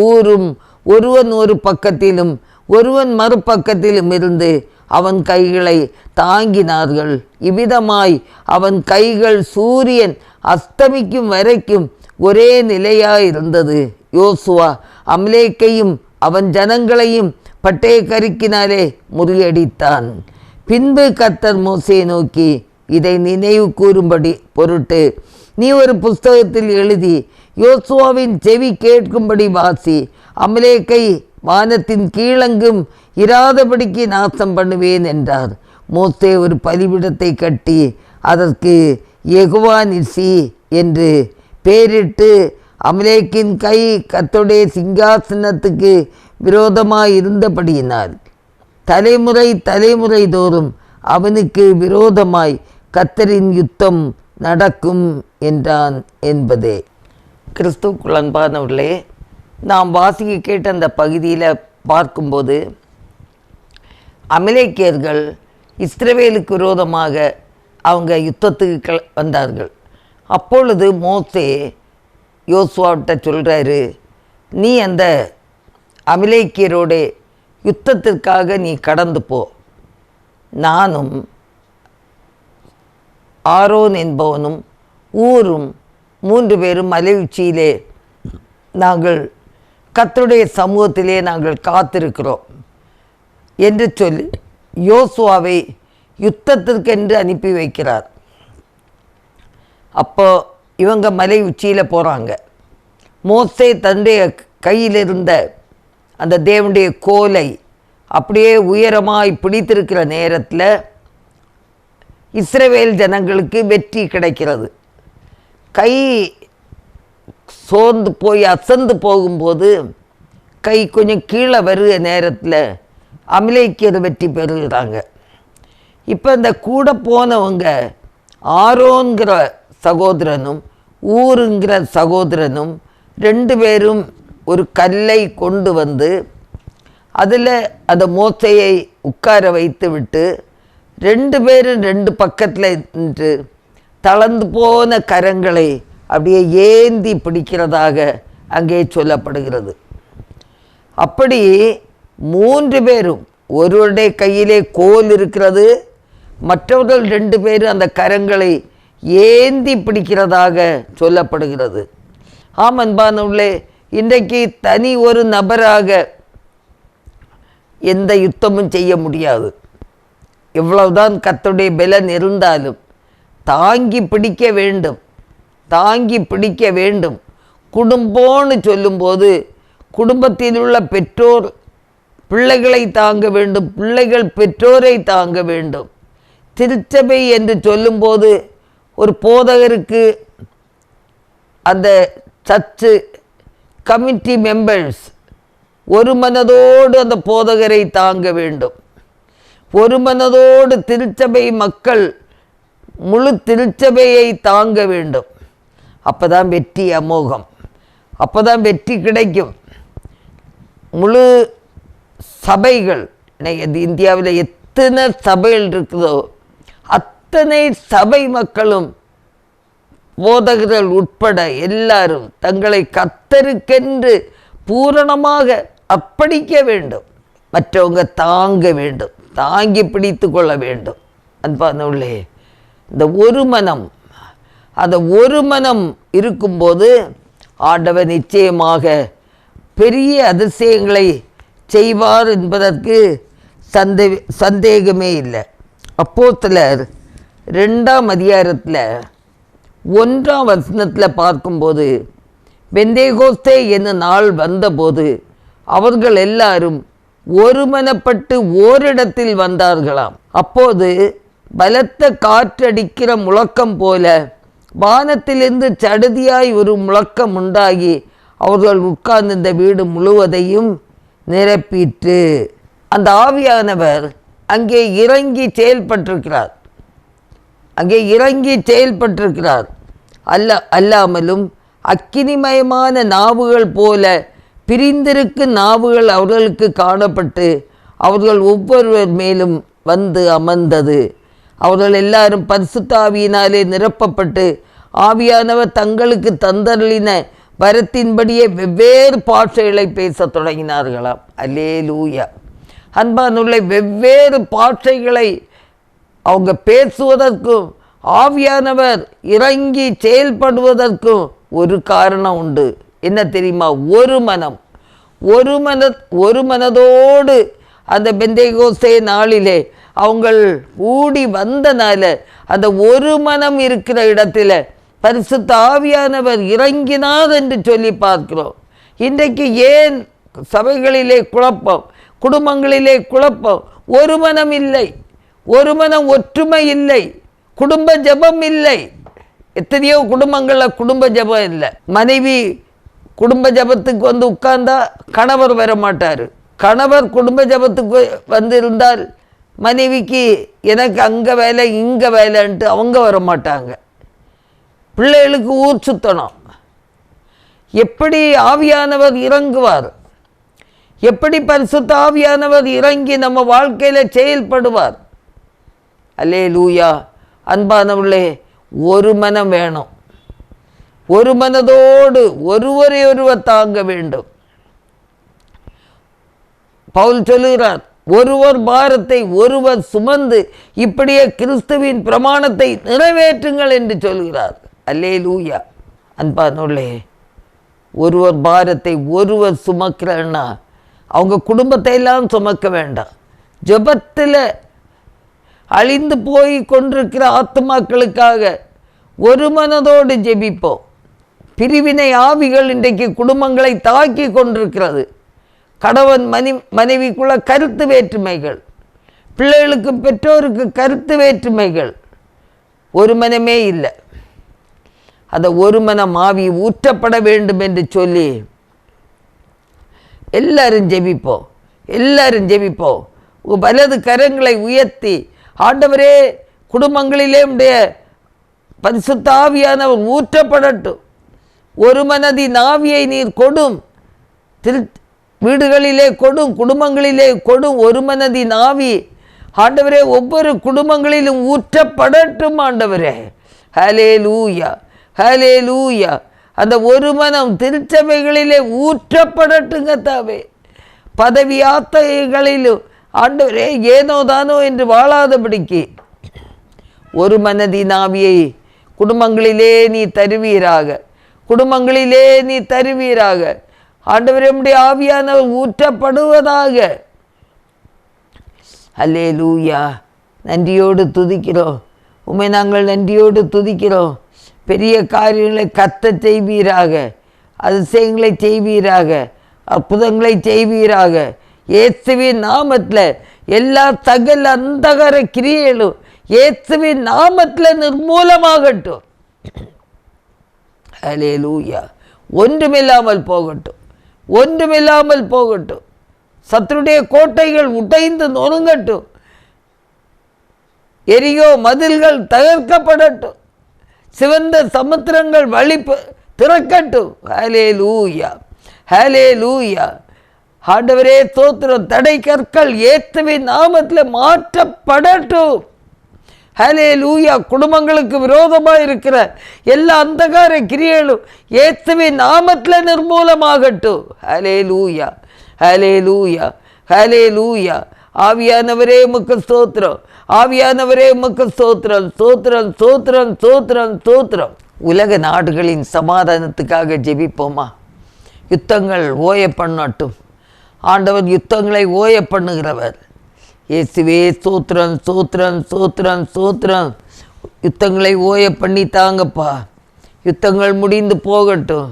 ஊரும் ஒருவன் ஒரு பக்கத்திலும் ஒருவன் மறுபக்கத்திலும் இருந்து அவன் கைகளை தாங்கினார்கள். இவ்விதமாய் அவன் கைகள் சூரியன் அஸ்தமிக்கும் வரைக்கும் ஒரே நிலையாயிருந்தது. யோசுவா அமலேக்கையும் அவன் ஜனங்களையும் பட்டய கருக்கினாலே முறியடித்தான். பின்பு கர்த்தர் மோசே நோக்கி, இதை நினைவு கூறும்படி பொருட்டு நீ ஒரு புஸ்தகத்தில் எழுதி யோசுவாவின் செவி கேட்கும்படி வாசி. அமலேக்கை வானத்தின் கீழங்கும் இராதபடிக்கு நாசம் பண்ணுவேன் என்றார். மோசே ஒரு பலிபீடத்தை கட்டி அதற்கு யெகோவா நிசி என்று பெயரிட்டு அமலேக்கின் கை கர்த்தருடைய சிங்காசனத்துக்கு விரோதமாய் இருந்தபடியினால் தலைமுறை தலைமுறை தோறும் அவனுக்கு விரோதமாய் கர்த்தரின் யுத்தம் நடக்கும் என்றான் என்பதே. கிறிஸ்துவுக்குள் அன்பானவர்களே, நாம் வாசிக்க கேட்ட அந்த பகுதியில் பார்க்கும்போது அமலேக்கியர்கள் இஸ்ரவேலுக்கு விரோதமாக அவங்க யுத்தத்துக்கு வந்தார்கள். அப்பொழுது மோசே யோசுவாவிட்ட சொல்கிறாரு, நீ அந்த அமலேக்கியரோட யுத்தத்திற்காக நீ கடந்து போ, நானும் ஆரோன் என்பவனும் ஊரும் 3 பேரும் மலை உச்சியிலே நாங்கள் கர்த்தருடைய சமூகத்திலே நாங்கள் காத்திருக்கிறோம் என்று சொல்லி யோசுவாவை யுத்தத்திற்கென்று அனுப்பி வைக்கிறார். அப்போ இவங்க மலை உச்சியில் போகிறாங்க. மோசே தன்னுடைய கையில் இருந்த அந்த தேவனுடைய கோலை அப்படியே உயரமாய் பிடித்திருக்கிற நேரத்தில் இஸ்ரவேல் ஜனங்களுக்கு வெற்றி கிடைக்கிறது. கை சோர்ந்து போய் அசந்து போகும்போது கை கொஞ்சம் கீழே வருகிற நேரத்தில் அமலேக்கியர் வெற்றி பெறுகிறாங்க. இப்போ இந்த கூட போனவங்க ஆரோன்கிற சகோதரனும் ஊருங்கிற சகோதரனும் 2 பேரும் ஒரு கல்லை கொண்டு வந்து அதில் அந்த மோசையை உட்கார வைத்து விட்டு 2 பேரும் 2 பக்கத்தில் நின்று தளர்ந்து போன கரங்களை அப்படியே ஏந்தி பிடிக்கிறதாக அங்கே சொல்லப்படுகிறது. அப்படி 3 பேரும், ஒருவருடைய கையிலே கோல் இருக்கிறது, மற்றவர்கள் 2 பேரும் அந்த கரங்களை ஏந்தி பிடிக்கிறதாக சொல்லப்படுகிறது. ஆம் அன்பானவர்களே, இன்றைக்கு தனி ஒரு நபராக எந்த யுத்தமும் செய்ய முடியாது. எவ்வளவுதான் கர்த்தருடைய பலன் இருந்தாலும் தாங்கி பிடிக்க வேண்டும், தாங்கி பிடிக்க வேண்டும். குடும்பம்னு சொல்லும்போது குடும்பத்தில் உள்ள பெற்றோர் பிள்ளைகளை தாங்க வேண்டும், பிள்ளைகள் பெற்றோரை தாங்க வேண்டும். திருச்சபை என்று சொல்லும்போது ஒரு போதகருக்கு அந்த சர்ச்சு கமிட்டி மெம்பர்ஸ் ஒரு மனதோடு அந்த போதகரை தாங்க வேண்டும். ஒரு மனதோடு திருச்சபை மக்கள் முழு திருச்சபையை தாங்க வேண்டும். அப்போ தான் வெற்றி அமோகம், அப்போ தான் வெற்றி கிடைக்கும். முழு சபைகள், இந்தியாவில் எத்தனை சபைகள் இருக்குதோ அத்தனை சபை மக்களும் போதகர்கள் உட்பட எல்லாரும் தங்களை கர்த்தருக்கென்று பூரணமாக அர்ப்பணிக்க வேண்டும். மற்றவங்க தாங்க வேண்டும், தாங்கி பிடித்து கொள்ள வேண்டும். அன்பானவர்களே, இந்த ஒரு மனம், அந்த ஒரு மனம் இருக்கும்போது ஆண்டவர் நிச்சயமாக பெரிய அதிசயங்களை செய்வார் என்பதற்கு சந்தேகமே இல்லை. அப்போஸ்தலர் 2ஆம் அதிகாரத்தில் 1ஆம் வசனத்தில் பார்க்கும்போது, பெந்தேகோஸ்தே என்னும் நாள் வந்தபோது அவர்கள் எல்லாரும் ஒருமனப்பட்டு ஓரிடத்தில் வந்தார்களாம். அப்போது பலத்த காற்றடிக்கிற முழக்கம் போல வானத்திலிருந்து சடுதியாய் ஒரு முழக்கம் உண்டாகி அவர்கள் உட்கார்ந்திருந்த வீடு முழுவதையும் நிரப்பிற்று. அந்த ஆவியானவர் அங்கே இறங்கி செயல்பட்டிருக்கிறார், அங்கே இறங்கி செயல்பட்டிருக்கிறார். அல்லாமலும் அக்கினிமயமான நாவுகள் போல பிரிந்திருக்கும் நாவுகள் அவர்களுக்கு காணப்பட்டு அவர்கள் ஒவ்வொருவர் மேலும் வந்து அமர்ந்தது. அவர்கள் எல்லாரும் பரிசுத்த ஆவியினாலே நிரப்பப்பட்டு ஆவியானவர் தங்களுக்கு தந்தருளின வரத்தின்படியே வெவ்வேறு பாஷைகளை பேசத் தொடங்கினார்களாம். அல்லேலூயா. அன்பானுள்ள வெவ்வேறு பாஷைகளை அவங்க பேசுவதற்கும் ஆவியானவர் இறங்கி செயல்படுவதற்கும் ஒரு காரணம் உண்டு. என்ன தெரியுமா? ஒரு மனம், ஒரு மனதோடு அந்த பெந்தேகோஸ்தே நாளிலே அவங்கள் கூடி வந்தனால அந்த ஒரு மனம் இருக்கிற இடத்துல பரிசுத்த ஆவியானவர் இறங்கினார் என்று சொல்லி பார்க்கிறோம். இன்றைக்கு ஏன் சபைகளிலே குழப்பம், குடும்பங்களிலே குழப்பம்? ஒரு மனம் இல்லை, ஒரு மனம் ஒற்றுமை இல்லை, குடும்ப ஜெபம் இல்லை. எத்தனையோ குடும்பங்களில் குடும்ப ஜெபம் இல்லை. மனைவி குடும்ப ஜெபத்துக்கு வந்து உட்கார்ந்தா கணவர் வர மாட்டார். கணவர் குடும்ப ஜெபத்துக்கு வந்திருந்தால் மனைவிக்கு எனக்கு அங்கே வேலை இங்கே வேலைன்ட்டு அவங்க வர மாட்டாங்க. பிள்ளைகளுக்கு ஊர் சுத்தணும். எப்படி ஆவியானவர் இறங்குவார்? எப்படி பரிசுத்த ஆவியானவர் இறங்கி நம்ம வாழ்க்கையில் செயல்படுவார்? அல்லேலூயா. அன்பானவர்களே, ஒரு மனம் வேணும். ஒரு மனதோடு ஒருவரை ஒருவர் தாங்க வேண்டும். பவுல் சொல்லுகிறார், ஒருவர் பாரத்தை ஒருவர் சுமந்து இப்படியே கிறிஸ்துவின் பிரமாணத்தை நிறைவேற்றுங்கள் என்று சொல்கிறார். அல்லேலூயா. அன்பானவர்களே, ஒருவர் பாரத்தை ஒருவர் சுமக்கிறன்னா அவங்க குடும்பத்தை எல்லாம் சுமக்க வேண்டாம். ஜெபத்தில் அழிந்து போய் கொண்டிருக்கிற ஆத்துமாக்களுக்காக ஒரு மனதோடு ஜெபிப்போம். பிரிவினை ஆவிகள் இன்றைக்கு குடும்பங்களை தாக்கி கொண்டிருக்கிறது. கணவன் மனைவிக்குள்ள கருத்து வேற்றுமைகள், பிள்ளைகளுக்கு பெற்றோருக்கு கருத்து வேற்றுமைகள், ஒரு மனமே இல்லை. அந்த ஒரு மனம் ஆவி ஊற்றப்பட வேண்டும் என்று சொல்லி எல்லாரும் ஜெபிப்போம். எல்லாரும் ஜெபிப்போம். வலது கரங்களை உயர்த்தி, ஆண்டவரே, குடும்பங்களிலே உடைய பரிசுத்த ஆவியானவர் ஊற்றப்படட்டும். ஒரு மனதின் ஆவியை நீர் கொடும். வீடுகளிலே கொடும், குடும்பங்களிலே கொடும். ஒரு மனதின் ஆவி ஆண்டவரே ஒவ்வொரு குடும்பங்களிலும் ஊற்றப்படட்டும் ஆண்டவரே. ஹல்லேலூயா, ஹல்லேலூயா. அந்த ஒரு மனம் திருச்சபைகளிலே ஊற்றப்படட்டுங்க தாவே. பதவி யாத்திரைகளிலும் ஆண்டவரே ஏனோ தானோ என்று வாழாதபடிக்கு ஒரு மனதின் ஆவியை குடும்பங்களிலே நீ தருவீராக, குடும்பங்களிலே நீ தருவீராக. ஆண்டவரே உம்முடைய ஆவியானவர் ஊற்றப்படுவதாக. அல்லேலூயா. நன்றியோடு துதிக்கிறோம். உம்மை நாங்கள் நன்றியோடு துதிக்கிறோம். பெரிய காரியங்களை கத்த செய்வீராக, அதிசயங்களை செய்வீராக, அற்புதங்களை செய்வீராக. இயேசுவின் நாமத்தில் எல்லா சகல அந்தகார கிரியைகளும் இயேசுவின் நாமத்தில் நிர்மூலமாகட்டும். ஹல்லேலூயா. ஒன்றுமில்லாமல் போகட்டும், ஒன்றுமில்லாமல் போகட்டும். சத்துருடைய கோட்டைகள் உடைந்து நொறுங்கட்டும். எரியோ மதில்கள் தகர்க்கப்படட்டும். சிவந்த சமுத்திரங்கள் வழி திறக்கட்டும். ஹல்லேலூயா, ஹல்லேலூயா. ஆண்டவரே ஸ்தோத்திரம். தடை கற்கள் இயேசுவின் நாமத்தில் மாற்றப்படட்டும். ஹல்லேலூயா. குடும்பங்களுக்கு விரோதமாக இருக்கிற எல்லா அந்தகார கிரியைகளும் இயேசுவின் நாமத்தில் நிர்மூலமாகட்டும். ஹல்லேலூயா, ஹல்லேலூயா, ஹல்லேலூயா. ஆவியானவரே உமக்கு ஸ்தோத்திரம், ஆவியானவரே உமக்கு ஸ்தோத்திரம், ஸ்தோத்திரம், ஸ்தோத்திரம், ஸ்தோத்திரம், ஸ்தோத்திரம். உலக நாடுகளின் சமாதானத்துக்காக ஜெபிப்போமா? யுத்தங்கள் ஓய பண்ணட்டும். ஆண்டவர் யுத்தங்களை ஓய பண்ணுகிறவர். இயேசுவே ஸ்தோத்திரம், ஸ்தோத்திரம், ஸ்தோத்திரம், ஸ்தோத்திரம். யுத்தங்களை ஓய பண்ணி தாங்கப்பா. யுத்தங்கள் முடிந்து போகட்டும்.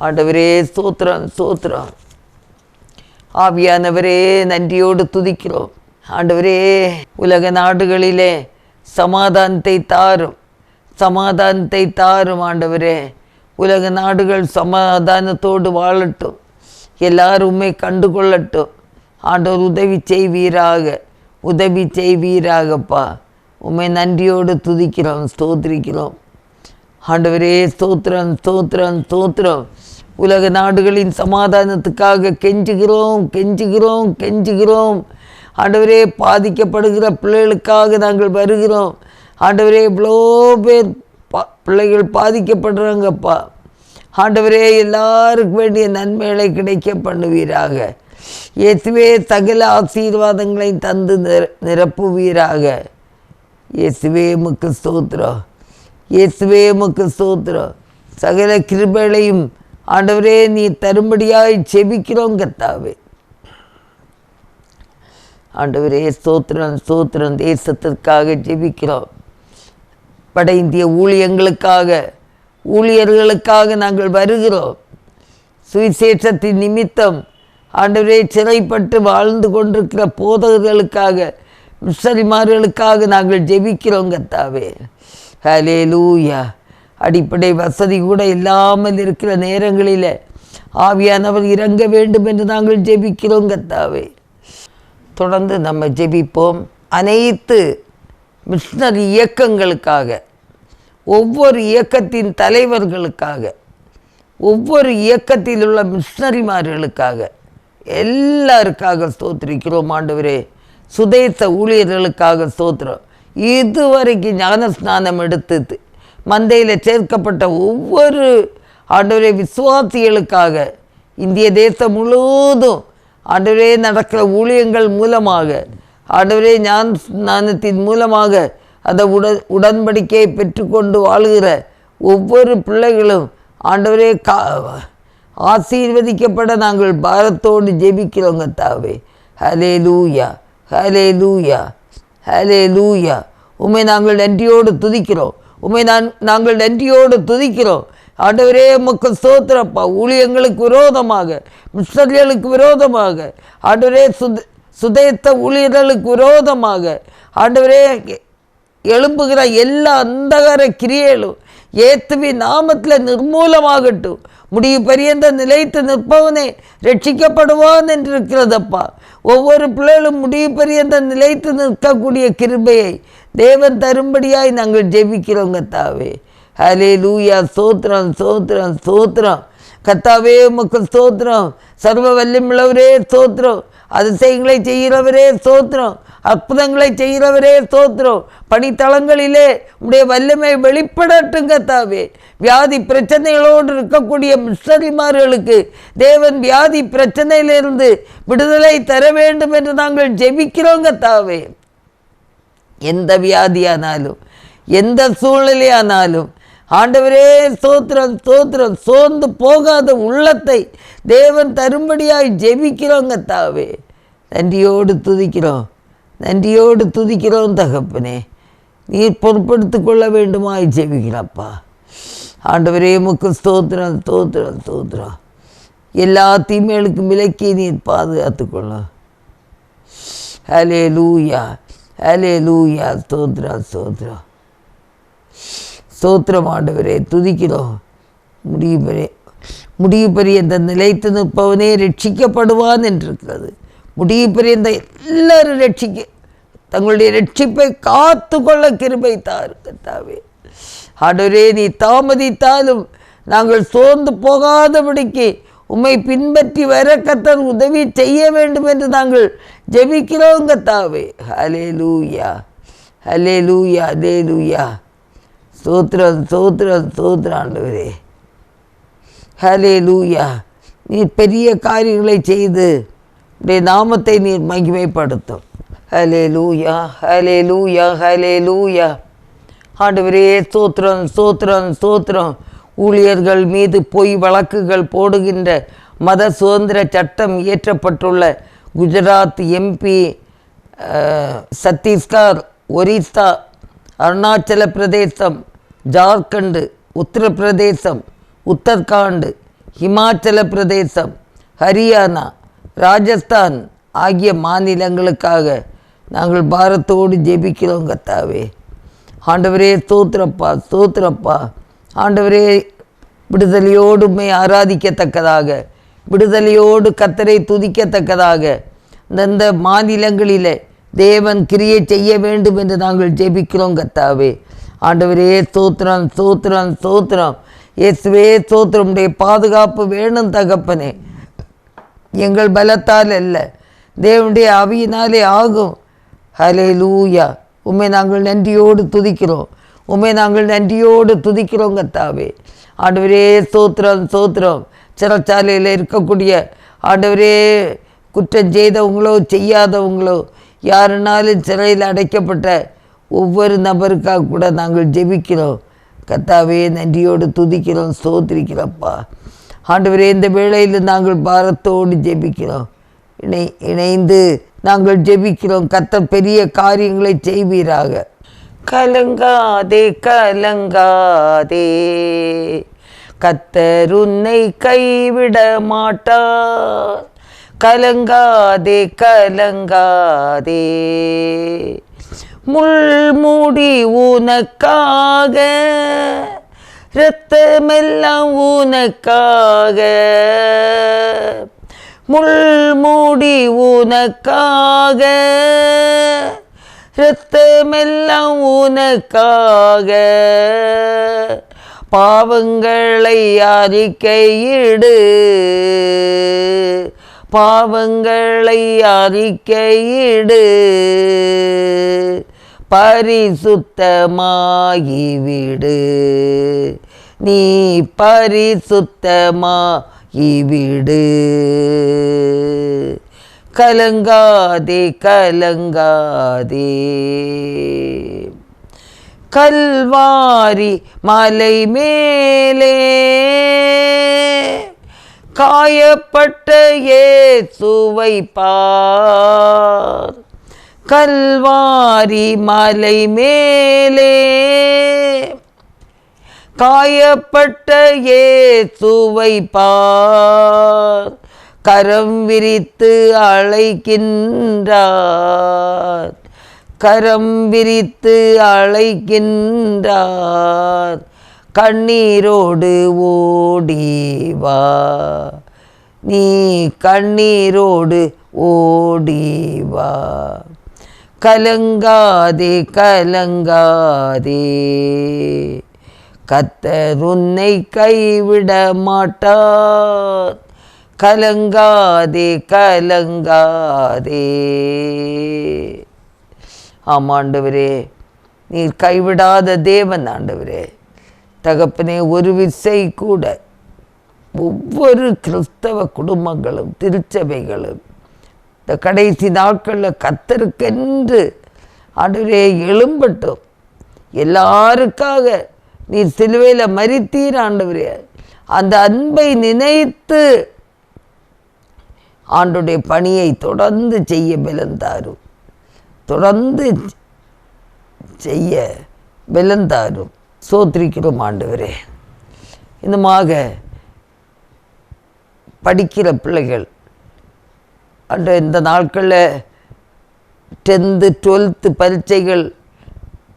ஆண்டவரே ஸ்தோத்திரம், ஸ்தோத்திரம். ஆவியானவரே நன்றியோடு துதிக்கிறோம். ஆண்டவரே உலக நாடுகளிலே சமாதானத்தை தாரும், சமாதானத்தை தாரும். ஆண்டவரே உலக நாடுகள் சமாதானத்தோடு வாழட்டும். எல்லாரும் உம்மை கண்டுகொள்ளட்டும். ஆண்டவர் உதவி செய்வீராக, உதவி செய்வீராகப்பா. உம்மை நன்றியோடு துதிக்கிறோம், ஸ்தோத்திரிக்கிறோம். ஆண்டவரே ஸ்தோத்திரம், ஸ்தோத்திரம், ஸ்தோத்திரம். உலக நாடுகளின் சமாதானத்துக்காக கெஞ்சுகிறோம், கெஞ்சுகிறோம், கெஞ்சுகிறோம். ஆண்டவரே பாதிக்கப்படுகிற பிள்ளைகளுக்காக நாங்கள் வருகிறோம். ஆண்டவரே இவ்வளோ பேர் பிள்ளைகள் பாதிக்கப்படுறாங்கப்பா. ஆண்டவரே எல்லாருக்கும் வேண்டிய நன்மைகளை கிடைக்க பண்ணுவீராக. இயேசுவே சகல ஆசீர்வாதங்களை தந்து நிரப்புவீராக. இயேசுவே உமக்கு ஸ்தோத்திரம், இயேசுவே உமக்கு ஸ்தோத்திரம். சகல கிருபைகளையும் ஆண்டவரே நீ தரும்படியாய் செபிக்கிறோம் கர்த்தாவே. ஆண்டவரே ஸ்தோத்திரம், ஸ்தோத்திரம். தேசத்திற்காக ஜெபிக்கிறோம். வட இந்திய ஊழியர்களுக்காக நாங்கள் வருகிறோம். சுவிசேஷத்தின் நிமித்தம் ஆண்டவரே சிறைப்பட்டு வாழ்ந்து கொண்டிருக்கிற போதகர்களுக்காக மிஷனரிமார்களுக்காக நாங்கள் ஜெபிக்கிறோம் கர்த்தாவே. ஹல்லேலூயா. அடிப்படை வசதி கூட இல்லாமல் இருக்கிற நேரங்களில் ஆவியானவர் இறங்க வேண்டும் என்று நாங்கள் ஜெபிக்கிறோம் கர்த்தாவே. தொடர்ந்து நம்ம ஜெபிப்போம். அனைத்து மிஷனரி இயக்கங்களுக்காக, ஒவ்வொரு இயக்கத்தின் தலைவர்களுக்காக, ஒவ்வொரு இயக்கத்தில் உள்ள மிஷனரிமார்களுக்காக, எல்லாருக்காக ஸ்தோத்திரிக்கிறோம் ஆண்டவரே. சுதேச ஊழியர்களுக்காக ஸ்தோத்திரம். இதுவரைக்கும் ஞானஸ்நானம் எடுத்து மந்தையில் சேர்க்கப்பட்ட ஒவ்வொரு ஆண்டவரே விசுவாசிகளுக்காக, இந்திய தேசம் முழுவதும் ஆண்டவரே நடக்கிற ஊழியங்கள் மூலமாக, ஆண்டவரே ஞானஸ்நானத்தின் மூலமாக அந்த உடன்படிக்கையை பெற்றுக்கொண்டு வாழுகிற ஒவ்வொரு பிள்ளைகளும் ஆண்டவரே ஆசீர்வதிக்கப்பட நாங்கள் பாரத்தோடு ஜெபிக்கிறோம் கர்த்தாவே. ஹல்லேலூயா, ஹல்லேலூயா, ஹல்லேலூயா. உம்மை நாங்கள் நன்றியோடு துதிக்கிறோம். உம்மை நாங்கள் நன்றியோடு துதிக்கிறோம் ஆண்டவரே. உமக்கு ஸ்தோத்திரப்பா. ஊழியங்களுக்கு விரோதமாக, மிஷனரிகளுக்கு விரோதமாக, ஆண்டவரே சுதேச ஊழியர்களுக்கு விரோதமாக ஆண்டவரே எழும்புகிற எல்லா அந்தகார கிரியைகளும் இயேசுவின் நாமத்தில் நிர்மூலமாகட்டும். முடிவு பரியந்த நிலைத்து நிற்பவனே ரட்சிக்கப்படுவான் என்று இருக்கிறதப்பா. ஒவ்வொரு பிள்ளைகளும் முடிவு பரியந்த நிலைத்து நிற்கக்கூடிய கிருபையை தேவன் தரும்படியாய் நாங்கள் ஜெபிக்கிறோம் கர்த்தாவே. ஹல்லேலூயா. ஸ்தோத்திரம், ஸ்தோத்திரம், ஸ்தோத்திரம் கர்த்தாவே. உமக்கு ஸ்தோத்திரம். சர்வ வல்லமையுள்ளவரே ஸ்தோத்திரம். அதிசயங்களை செய்கிறவரே ஸ்தோத்திரம். அற்புதங்களை செய்கிறவரே ஸ்தோத்திரம். பணித்தளங்களிலே உடைய வல்லமை வெளிப்படட்டும் கர்த்தாவே. வியாதி பிரச்சனைகளோடு இருக்கக்கூடிய மிஷனரிமார்களுக்கு தேவன் வியாதி பிரச்சனையிலிருந்து விடுதலை தர வேண்டும் என்று நாங்கள் ஜெபிக்கிறோம் கர்த்தாவே. எந்த வியாதியானாலும், எந்த சூழ்நிலையானாலும் ஆண்டவரே ஸ்தோத்திரம், ஸ்தோத்திரம். சோர்ந்து போகாத உள்ளத்தை தேவன் தரும்படியாய் ஜெபிக்கிறோம் கர்த்தாவே. நன்றியோடு துதிக்கிறோம், நன்றியோடு துதிக்கிறோம் தகப்பனே. நீர் பொறுப்படுத்தி கொள்ள வேண்டுமாய் ஜெபிக்கிறப்பா. ஆண்டவரே உமக்கு ஸ்தோத்திரம், ஸ்தோத்திரம், ஸ்தோத்திரம். எல்லா தீமைகளுக்கும் விலக்கி நீர் பாதுகாத்துக்கொள்ளும். ஹல்லேலூயா, ஹல்லேலூயா. ஸ்தோத்திரம், ஸ்தோத்திரம், ஸ்தோத்திரம் ஆண்டவரே. துதிக்கிறோம். முடிவு பரியந்த நிலைத்து நிற்பவனே ரட்சிக்கப்படுவான் என்றிருக்கிறது. முடிவு பரியந்த எல்லாரும் தங்களுடைய ரட்சிப்பை காத்து கொள்ள கிருபை தாரு கர்த்தாவே. ஆண்டவரே நீ தாமதித்தாலும் நாங்கள் சோர்ந்து போகாதபடிக்கு உம்மை பின்பற்றி வர கர்த்தர் உதவி செய்ய வேண்டும் என்று நாங்கள் ஜெபிக்கிறோம் கர்த்தாவே. ஹல்லேலூயா, ஹல்லேலூயா, ஹல்லேலூயா. ஸ்தோத்திரம், ஸ்தோத்திரம், ஸ்தோத்திரம் ஆண்டவரே. ஹல்லேலூயா. நீர் பெரிய காரியங்களை செய்து உடைய நாமத்தை நீர் மகிமைப்படுத்தும். ஹல்லேலூயா, ஹல்லேலூயா, ஹல்லேலூயா. ஆண்டவரே ஸ்தோத்திரம், ஸ்தோத்திரம், ஸ்தோத்திரம். ஊழியர்கள் மீது பொய் வழக்குகள் போடுகின்ற மத சுதந்திர சட்டம் இயற்றப்பட்டுள்ள குஜராத், MP, சத்தீஸ்கர், ஒரிஸ்ஸா, அருணாச்சல பிரதேசம், ஜார்க்கண்டு, உத்தரப்பிரதேசம், உத்தரகாண்ட், ஹிமாச்சல பிரதேசம், ஹரியானா, ராஜஸ்தான் ஆகிய மாநிலங்களுக்காக நாங்கள் பாரத்தோடு ஜெபிக்கிறோம் கர்த்தாவே. ஆண்டவரே ஸ்தோத்திரப்பா, ஸ்தோத்திரப்பா. ஆண்டவரே விடுதலையோடு உம்மை ஆராதிக்கத்தக்கதாக, விடுதலையோடு கர்த்தரை துதிக்கத்தக்கதாக இந்த மாநிலங்களிலே தேவன் கிரியை செய்ய வேண்டும் என்று நாங்கள் ஜெபிக்கிறோம் கர்த்தாவே. ஆண்டவரே ஸ்தோத்திரம், ஸ்தோத்திரம், ஸ்தோத்திரம். இயேசுவே ஸ்தோத்திரம். உடைய பாதுகாப்பு வேணும் தகப்பனே. எங்கள் பலத்தால் அல்ல, தேவனுடைய ஆவியினாலே ஆகும். ஹல்லேலூயா. உம்மை நாங்கள் நன்றியோடு துதிக்கிறோம், உம்மை நாங்கள் நன்றியோடு துதிக்கிறோம் கர்த்தாவே. ஆண்டவரே ஸ்தோத்திரம், ஸ்தோத்திரம். சிறைச்சாலையில் இருக்கக்கூடிய ஆண்டவரே குற்றம் செய்தவங்களோ செய்யாதவங்களோ யாருனாலும் சிறையில் அடைக்கப்பட்ட ஒவ்வொரு நபருக்காக கூட நாங்கள் ஜெபிக்கிறோம் கர்த்தாவே. நன்றியோடு துதிக்கிறோம், ஸ்தோத்திரிக்கிறப்பா. ஆண்டவரே இந்த வேளையில் நாங்கள் பாரத்தோடு ஜெபிக்கிறோம், இணைந்து நாங்கள் ஜெபிக்கிறோம். கர்த்தர் பெரிய காரியங்களை செய்வீராக. கலங்காதே, கலங்காதே, கர்த்தர் உன்னை கைவிட மாட்டார். கலங்காதே கலங்காதே, முள்முடி உனக்காக, இரத்தமெல்லாம் உனக்காக, முள்முடி உனக்காக, இரத்தமெல்லாம் உனக்காக, பாவங்களை அறிக்கையிடு, பாவங்களை அறிக்கையிடு, பரிசுத்தமாகிவிடு, நீ பரிசுத்தமாகிவிடு. கலங்காதே கலங்காதே, கல்வாரி மலை மேலே காயப்பட்ட இயேசுவை பார், கல்வாரி மலை மேலே காயப்பட்ட இயேசுவை பார், கரம் விரித்து அழைக்கின்றார், கரம் விரித்து அழைக்கின்றார், கண்ணீரோடு ஓடிவா, நீ கண்ணீரோடு ஓடிவா. கலங்காதே கலங்காதே, கர்த்தர் உன்னை கைவிட மாட்டார், கலங்காதே கலங்காதே. ஆமாண்டவரே, நீர் கைவிடாத தேவன் ஆண்டவரே. தகப்பனே, ஒரு விசை கூட ஒவ்வொரு கிறிஸ்தவ குடும்பங்களும் திருச்சபைகளும் இந்த கடைசி நாட்களில் கர்த்தருக்கென்று ஆண்டவரே எழும்பட்டும். எல்லாருக்காக நீர் சிலுவையில் மரித்தீர் ஆண்டவரே. அந்த அன்பை நினைத்து ஆண்டுடைய பணியை தொடர்ந்து செய்ய பலந்தாரும், தொடர்ந்து செய்ய பலந்தாரும். சோத்திரிக்கிறோம் ஆண்டவரே. இன்னுமாக படிக்கிற பிள்ளைகள் அன்று இந்த நாட்களில் 10th 12th பரீட்சைகள்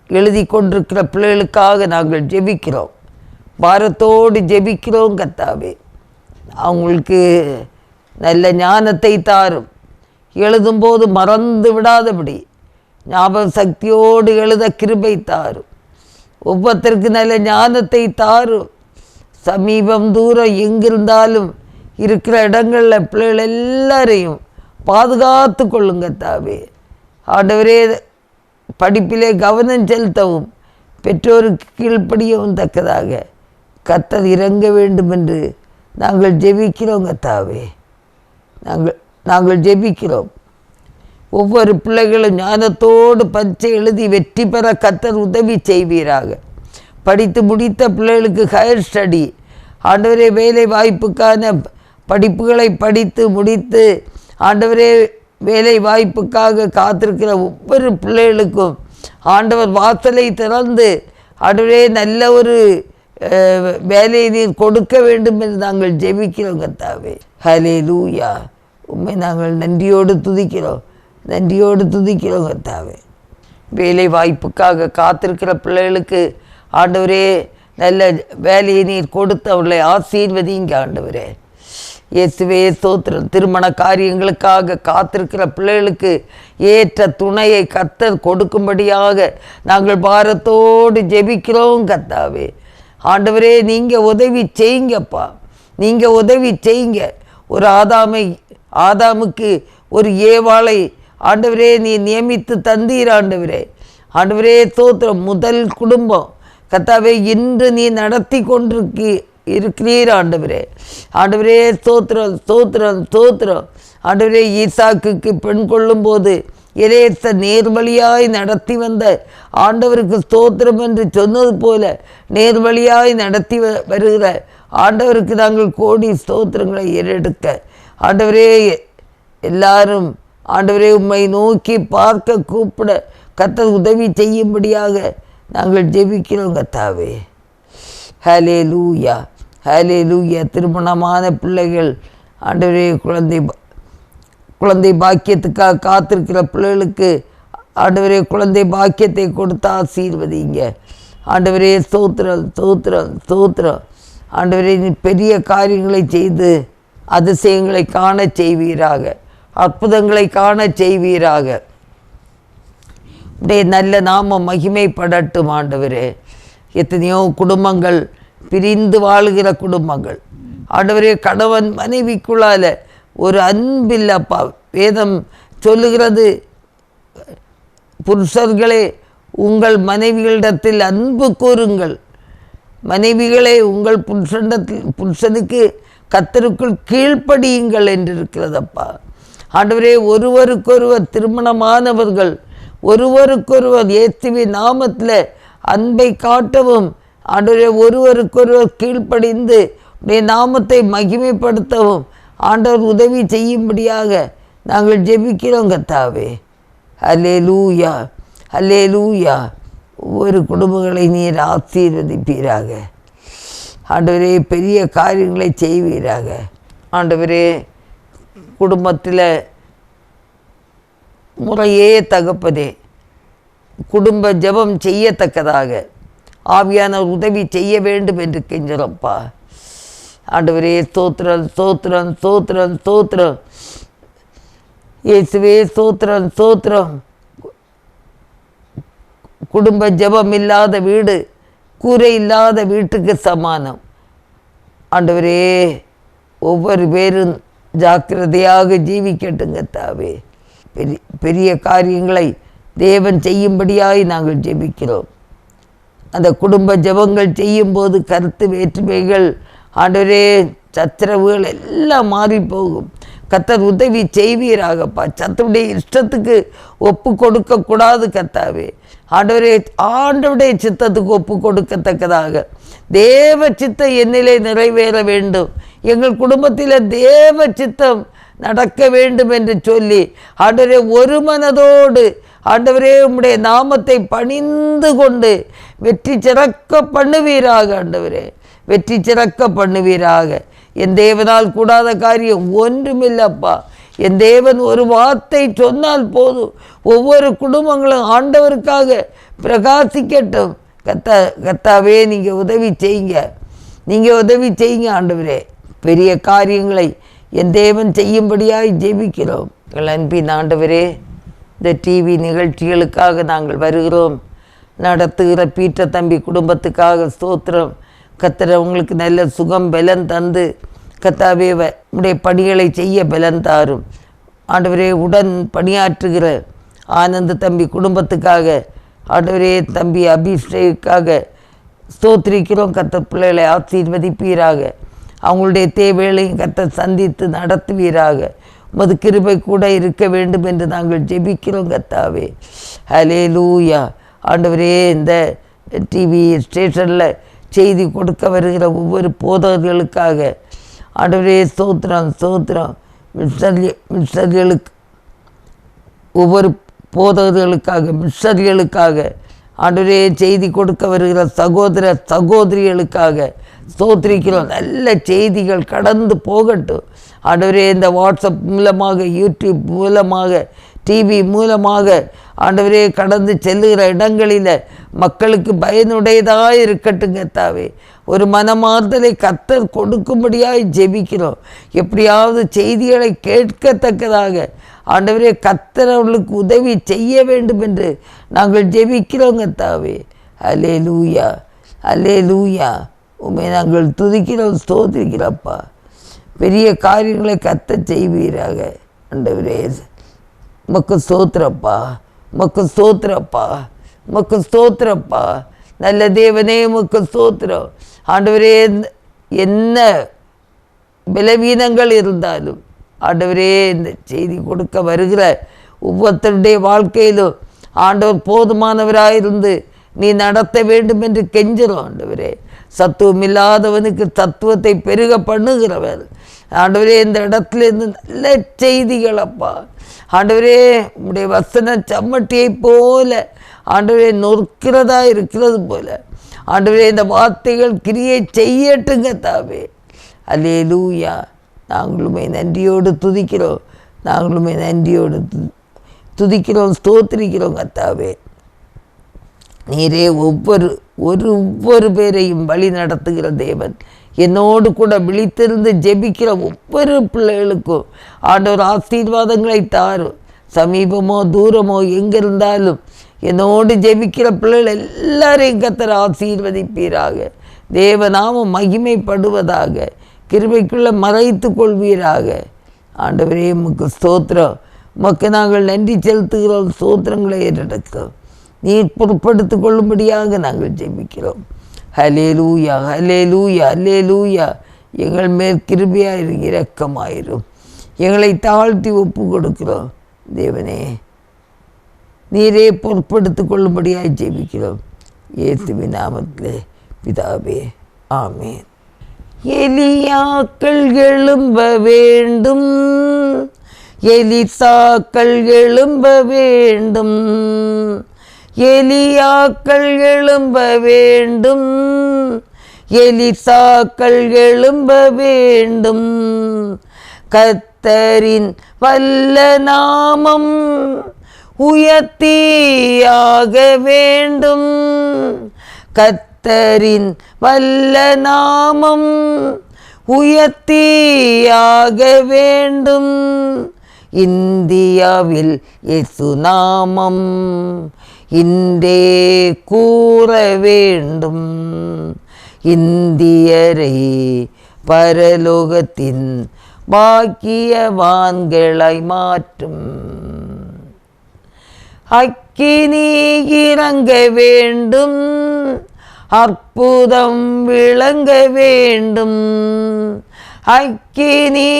எழுதி கொண்டிருக்கிற பிள்ளைகளுக்காக நாங்கள் ஜெபிக்கிறோம், பாரத்தோடு ஜெபிக்கிறோம். கர்த்தாவே, அவங்களுக்கு நல்ல ஞானத்தை தாரும், எழுதும்போது மறந்து விடாதபடி ஞாபக சக்தியோடு எழுத கிருபை தாரும். ஒவ்வொருத்தருக்கு நல்ல ஞானத்தை தாரும். சமீபம் தூரம் எங்கிருந்தாலும் இருக்கிற இடங்களில் பிள்ளைகள் எல்லாரையும் பாதுகாத்து கொள்ளுங்க தாவே. ஆண்டவரே, படிப்பிலே கவனம் செலுத்தவும் பெற்றோருக்கு கீழ்ப்படியவும் தக்கதாக கர்த்தர் இறங்க வேண்டும் என்று நாங்கள் ஜெபிக்கிறோங்க தாவே. நாங்கள் ஜெபிக்கிறோம். ஒவ்வொரு பிள்ளைகளும் ஞானத்தோடு பரீட்சை எழுதி வெற்றி பெற கர்த்தர் உதவி செய்வீராக. படித்து முடித்த பிள்ளைகளுக்கு ஹையர் ஸ்டடி ஆண்டவரே, வேலை வாய்ப்புக்கான படிப்புகளை படித்து முடித்து ஆண்டவரே வேலை வாய்ப்புக்காக காத்திருக்கிற ஒவ்வொரு பிள்ளைகளுக்கும் ஆண்டவர் வாசலை திறந்து ஆண்டவரே நல்ல ஒரு வேலையை நீர் கொடுக்க வேண்டும் என்று நாங்கள் ஜெபிக்கிறோம் கர்த்தாவே. ஹல்லேலூயா. உம்மை நாங்கள் நன்றியோடு துதிக்கிறோம், நன்றியோடு துதிக்கிறோம் கர்த்தாவே. வேலை வாய்ப்புக்காக காத்திருக்கிற பிள்ளைகளுக்கு ஆண்டவரே நல்ல வேலையை நீர் கொடுத்து அவர்களை ஆசீர்வதிங்க ஆண்டவரே. இயேசுவே ஸ்தோத்திரம். திருமண காரியங்களுக்காக காத்திருக்கிற பிள்ளைகளுக்கு ஏற்ற துணையை கர்த்தர் கொடுக்கும்படியாக நாங்கள் பாரத்தோடு ஜெபிக்கிறோம் கர்த்தாவே. ஆண்டவரே, நீங்கள் உதவி செய்யுங்கப்பா, நீங்கள் உதவி செய்யுங்க. ஒரு ஆதாமுக்கு ஒரு ஏவாளை ஆண்டவரே நீ நியமித்து தந்தீர் ஆண்டவரே. ஆண்டவரே ஸ்தோத்திரம். முதல் குடும்பம் கர்த்தாவே இன்று நீ நடத்தி இருக்கிறீர் ஆண்டவரே. ஆண்டவரே ஸ்தோத்திரம் ஸ்தோத்திரம் ஸ்தோத்திரம். ஆண்டவரே, ஈசாக்குக்கு பெண் கொள்ளும்போது இளையத்த நேர்வழியாய் நடத்தி வந்த ஆண்டவருக்கு ஸ்தோத்திரம் என்று சொன்னது போல நேர்வழியாய் நடத்தி வருகிற ஆண்டவருக்கு நாங்கள் கோடி ஸ்தோத்திரங்களை ஏறெடுக்க ஆண்டவரே எல்லாரும் ஆண்டவரே உம்மை நோக்கி பார்க்க கூப்பிட கர்த்தர் உதவி செய்யும்படியாக நாங்கள் ஜெபிக்கிறோம் கர்த்தாவே. ஹல்லேலூயா ஹல்லேலூயா. திருமணமான பிள்ளைகள் ஆண்டவரே குழந்தை பாக்கியத்துக்காக காத்திருக்கிற பிள்ளைகளுக்கு ஆண்டவரே குழந்தை பாக்கியத்தை கொடுத்து ஆசீர்வதிங்க. ஆண்டவரே ஸ்தோத்திரம் ஸ்தோத்திரம் ஸ்தோத்திரம். ஆண்டவரே நீ பெரிய காரியங்களை செய்து அதிசயங்களை காண செய்வீராக, அற்புதங்களை காண செய்வீராக. உடைய நல்ல நாமம் மகிமைப்படட்டும் ஆண்டவரே. எத்தனையோ குடும்பங்கள் பிரிந்து வாழுகிற குடும்பங்கள் ஆண்டவரே, கணவன் மனைவிக்குள்ளால ஒரு அன்பில்லப்பா. வேதம் சொல்லுகிறது, புருஷர்களே உங்கள் மனைவிகளிடத்தில் அன்பு கூறுங்கள், மனைவிகளே உங்கள் புருஷனுக்கு கர்த்தருக்குள் கீழ்ப்படியுங்கள் என்று இருக்கிறதப்பா. ஆண்டவரே, ஒருவருக்கொருவர் திருமணமானவர்கள் ஒருவருக்கொருவர் இயேசுவின் நாமத்தில் அன்பை காட்டவும், ஆண்டவரே ஒருவருக்கொருவர் கீழ்ப்படிந்து உடைய நாமத்தை மகிமைப்படுத்தவும் ஆண்டவர் உதவி செய்யும்படியாக நாங்கள் ஜெபிக்கிறோம் கர்த்தாவே. அல்லேலூயா அல்லேலூயா. ஒவ்வொரு குடும்பங்களை நீர் ஆசீர்வதிப்பீராக ஆண்டவரே, பெரிய காரியங்களை செய்வீராக ஆண்டவரே. குடும்பத்தில் முறையே தகப்பதே குடும்ப ஜெபம் செய்யத்தக்கதாக ஆவியானவர் உதவி செய்ய வேண்டும் என்று கெஞ்சுறப்பா. ஆண்டவரே ஸ்தோத்திரம் ஸ்தோத்திரம் ஸ்தோத்திரம் ஸ்தோத்திரம். இயேசுவே ஸ்தோத்திரம் ஸ்தோத்திரம். குடும்ப ஜெபம் இல்லாத வீடு கூரை இல்லாத வீட்டுக்கு சமானம். ஆண்டவரே, ஒவ்வொரு பேரும் ஜாக்கிரதையாக ஜீவிக்கட்டுங்க தாவே. பெரிய காரியங்களை தேவன் செய்யும்படியாய் நாங்கள் ஜெபிக்கிறோம். அந்த குடும்ப ஜெபங்கள் செய்யும்போது கருத்து வேற்றுமைகள் ஆண்டவரே சத்திரவுகள் எல்லாம் மாறி போகும். கர்த்தர் உதவி செய்வீராகப்பா. சத்துடைய இஷ்டத்துக்கு ஒப்பு கொடுக்கக்கூடாது கர்த்தாவே. ஆண்டவரே, ஆண்டவருடைய சித்தத்துக்கு ஒப்பு கொடுக்கத்தக்கதாக தேவ சித்தம் என்னிலே நிறைவேற வேண்டும், எங்கள் குடும்பத்தில் தேவ சித்தம் நடக்க வேண்டும் என்று சொல்லி ஆண்டவரே ஒரு மனதோடு ஆண்டவரே உம்முடைய நாமத்தை பணிந்து கொண்டு வெற்றி சிறக்க பண்ணுவீராக. ஆண்டவரே வெற்றி சிறக்க பண்ணுவீராக. என் தேவனால் கூடாத காரியம் ஒன்றுமில்லப்பா. என் தேவன் ஒரு வார்த்தை சொன்னால் போதும், ஒவ்வொரு குடும்பங்களும் ஆண்டவருக்காக பிரகாசிக்கட்டும். கர்த்தாவே, நீங்கள் உதவி செய்யுங்க, நீங்கள் உதவி செய்யுங்க ஆண்டவரே. பெரிய காரியங்களை என் தேவன் செய்யும்படியாய் ஜெபிக்கிறோம். எங்கள் அன்பின் ஆண்டவரே, இந்த டிவி நிகழ்ச்சிகளுக்காக நாங்கள் வருகிறோம். நடத்துகிற பீட்டர் தம்பி குடும்பத்துக்காக ஸ்தோத்திரம். கர்த்தர் உங்களுக்கு நல்ல சுகம் பலன் தந்து கர்த்தாவே உடைய பணிகளை செய்ய பலன் தாரும். ஆண்டவரே, உடன் பணியாற்றுகிற ஆனந்த தம்பி குடும்பத்துக்காக ஆண்டவரே தம்பி அபிஷேக்காக ஸ்தோத்திரிக்கிறோம். கர்த்தர் பிள்ளைகளை ஆசீர்வதிப்பீராக. அவங்களுடைய தேவைகளையும் கர்த்தர் சந்தித்து நடத்துவீராக. உமது கிருபை கூட இருக்க வேண்டும் என்று நாங்கள் ஜெபிக்கிறோம் கர்த்தாவே. ஹல்லேலூயா. ஆண்டவரே, இந்த டிவி ஸ்டேஷனில் செய்தி கொடுக்க வருகிற ஒவ்வொரு போதகர்களுக்காக ஆண்டவரே ஸ்தோத்திரம் ஸ்தோத்திரம். மிஷர்களுக்கு ஒவ்வொரு போதகர்களுக்காக மிஷர்களுக்காக ஆண்டவரே செய்தி கொடுக்க வருகிற சகோதர சகோதரிகளுக்காக ஸ்தோத்திரிக்கிறோம். நல்ல செய்திகள் கடந்து போகட்டும் ஆண்டவரே. இந்த வாட்ஸ்அப் மூலமாக, யூடியூப் மூலமாக, டிவி மூலமாக ஆண்டவரே கடந்து செல்லுகிற இடங்களில் மக்களுக்கு பயனுடையதாக இருக்கட்டுங்க தாவே. ஒரு மனமாறுதலை கர்த்தர் கொடுக்கும்படியாக ஜெபிக்கிறோம். எப்படியாவது செய்திகளை கேட்கத்தக்கதாக ஆண்டவரே கர்த்தர் அவர்களுக்கு உதவி செய்ய வேண்டும் என்று நாங்கள் ஜெபிக்கிறோங்க தாவே. அல்லேலூயா அல்லேலூயா. உண்மை நாங்கள் துதிக்கிறோம், ஸ்தோத்திரிக்கிறப்பா. பெரிய காரியங்களை கர்த்தர் செய்வீராக ஆண்டவரே. உமக்கு ஸ்தோத்திரப்பா, உமக்கு ஸ்தோத்திரப்பா, உமக்கு ஸ்தோத்திரப்பா. நல்ல தேவனே, உமக்கு ஸ்தோத்திரம் ஆண்டவரே. என்ன பலவீனங்கள் இருந்தாலும் ஆண்டவரே, இந்த செய்தி கொடுக்க வருகிற ஒவ்வொருத்தருடைய வாழ்க்கையிலும் ஆண்டவர் போதுமானவராயிருந்து நீ நடத்த வேண்டும் என்று கெஞ்சிரும் ஆண்டவரே. சத்துவம் இல்லாதவனுக்கு தத்துவத்தை பெருக பண்ணுகிறவர் ஆண்டவரே. இந்த இடத்துல இருந்து நல்ல செய்திகளப்பா ஆண்டவரே. உடைய வசன சம்மட்டியை போல ஆண்டவரே நொறுக்கிறதா இருக்கிறது போல ஆண்டவரே, இந்த வார்த்தைகள் கிரியை செய்யட்டுங்க தாவே. அல்லேலூயா. நாங்களுமே நன்றியோடு துதிக்கிறோம். நாங்களுமே நன்றியோடு துதிக்கிறோம், ஸ்தோத்திரிக்கிறோம் கர்த்தாவே. நீரே ஒவ்வொரு பேரையும் வழி நடத்துகிற தேவன். என்னோடு கூட விழித்திருந்து ஜெபிக்கிற ஒவ்வொரு பிள்ளைகளுக்கும் ஆண்டவர் ஆசீர்வாதங்களை தாரும். சமீபமோ தூரமோ எங்கிருந்தாலும் என்னோடு ஜெபிக்கிற பிள்ளைகள் எல்லாரையும் கர்த்தர் ஆசீர்வதிப்பீராக. தேவநாமம் மகிமைப்படுவதாக. கிருபைக்குள்ளே மறைத்து கொள்வீராக. ஆண்டவரே உமக்கு ஸ்தோத்திரம். உமக்கு நாங்கள் நன்றி செலுத்துகிறோம். ஸ்தோத்திரங்களை ஏறெடுக்கிறோம். நீர் பொருட்படுத்தி கொள்ளும்படியாக நாங்கள் ஜெபிக்கிறோம். ஹல்லேலூயா, ஹல்லேலூயா, ஹல்லேலூயா. எங்கள் மேல் கிருபையாயிரும், இரக்கமாயிரும். எங்களை தாழ்த்தி ஒப்பு கொடுக்கிறோம். தேவனே, நீரே பொருட்படுத்தி கொள்ளும்படியாக ஜெபிக்கிறோம். இயேசுவின் நாமத்திலே பிதாவே, ஆமேன். எலியாக்கள் எழும்ப வேண்டும், எலிசாக்கள் எழும்ப வேண்டும், எலியாக்கள் எழும்ப வேண்டும், எலிசாக்கள் எழும்ப வேண்டும். கர்த்தரின் வல்ல நாமம் உயர்த்தியாக வேண்டும். கர்த்தரின் வல்ல நாமம் உயர்த்தியாக வேண்டும். இந்தியாவில் இயேசு நாமம் இன்றே கூற வேண்டும். இந்தியரை பரலோகத்தின் பாக்கியவான்களாய் மாற்றும். அக்கினி இறங்க வேண்டும், அற்புதம் விளங்க வேண்டும். அக்கினி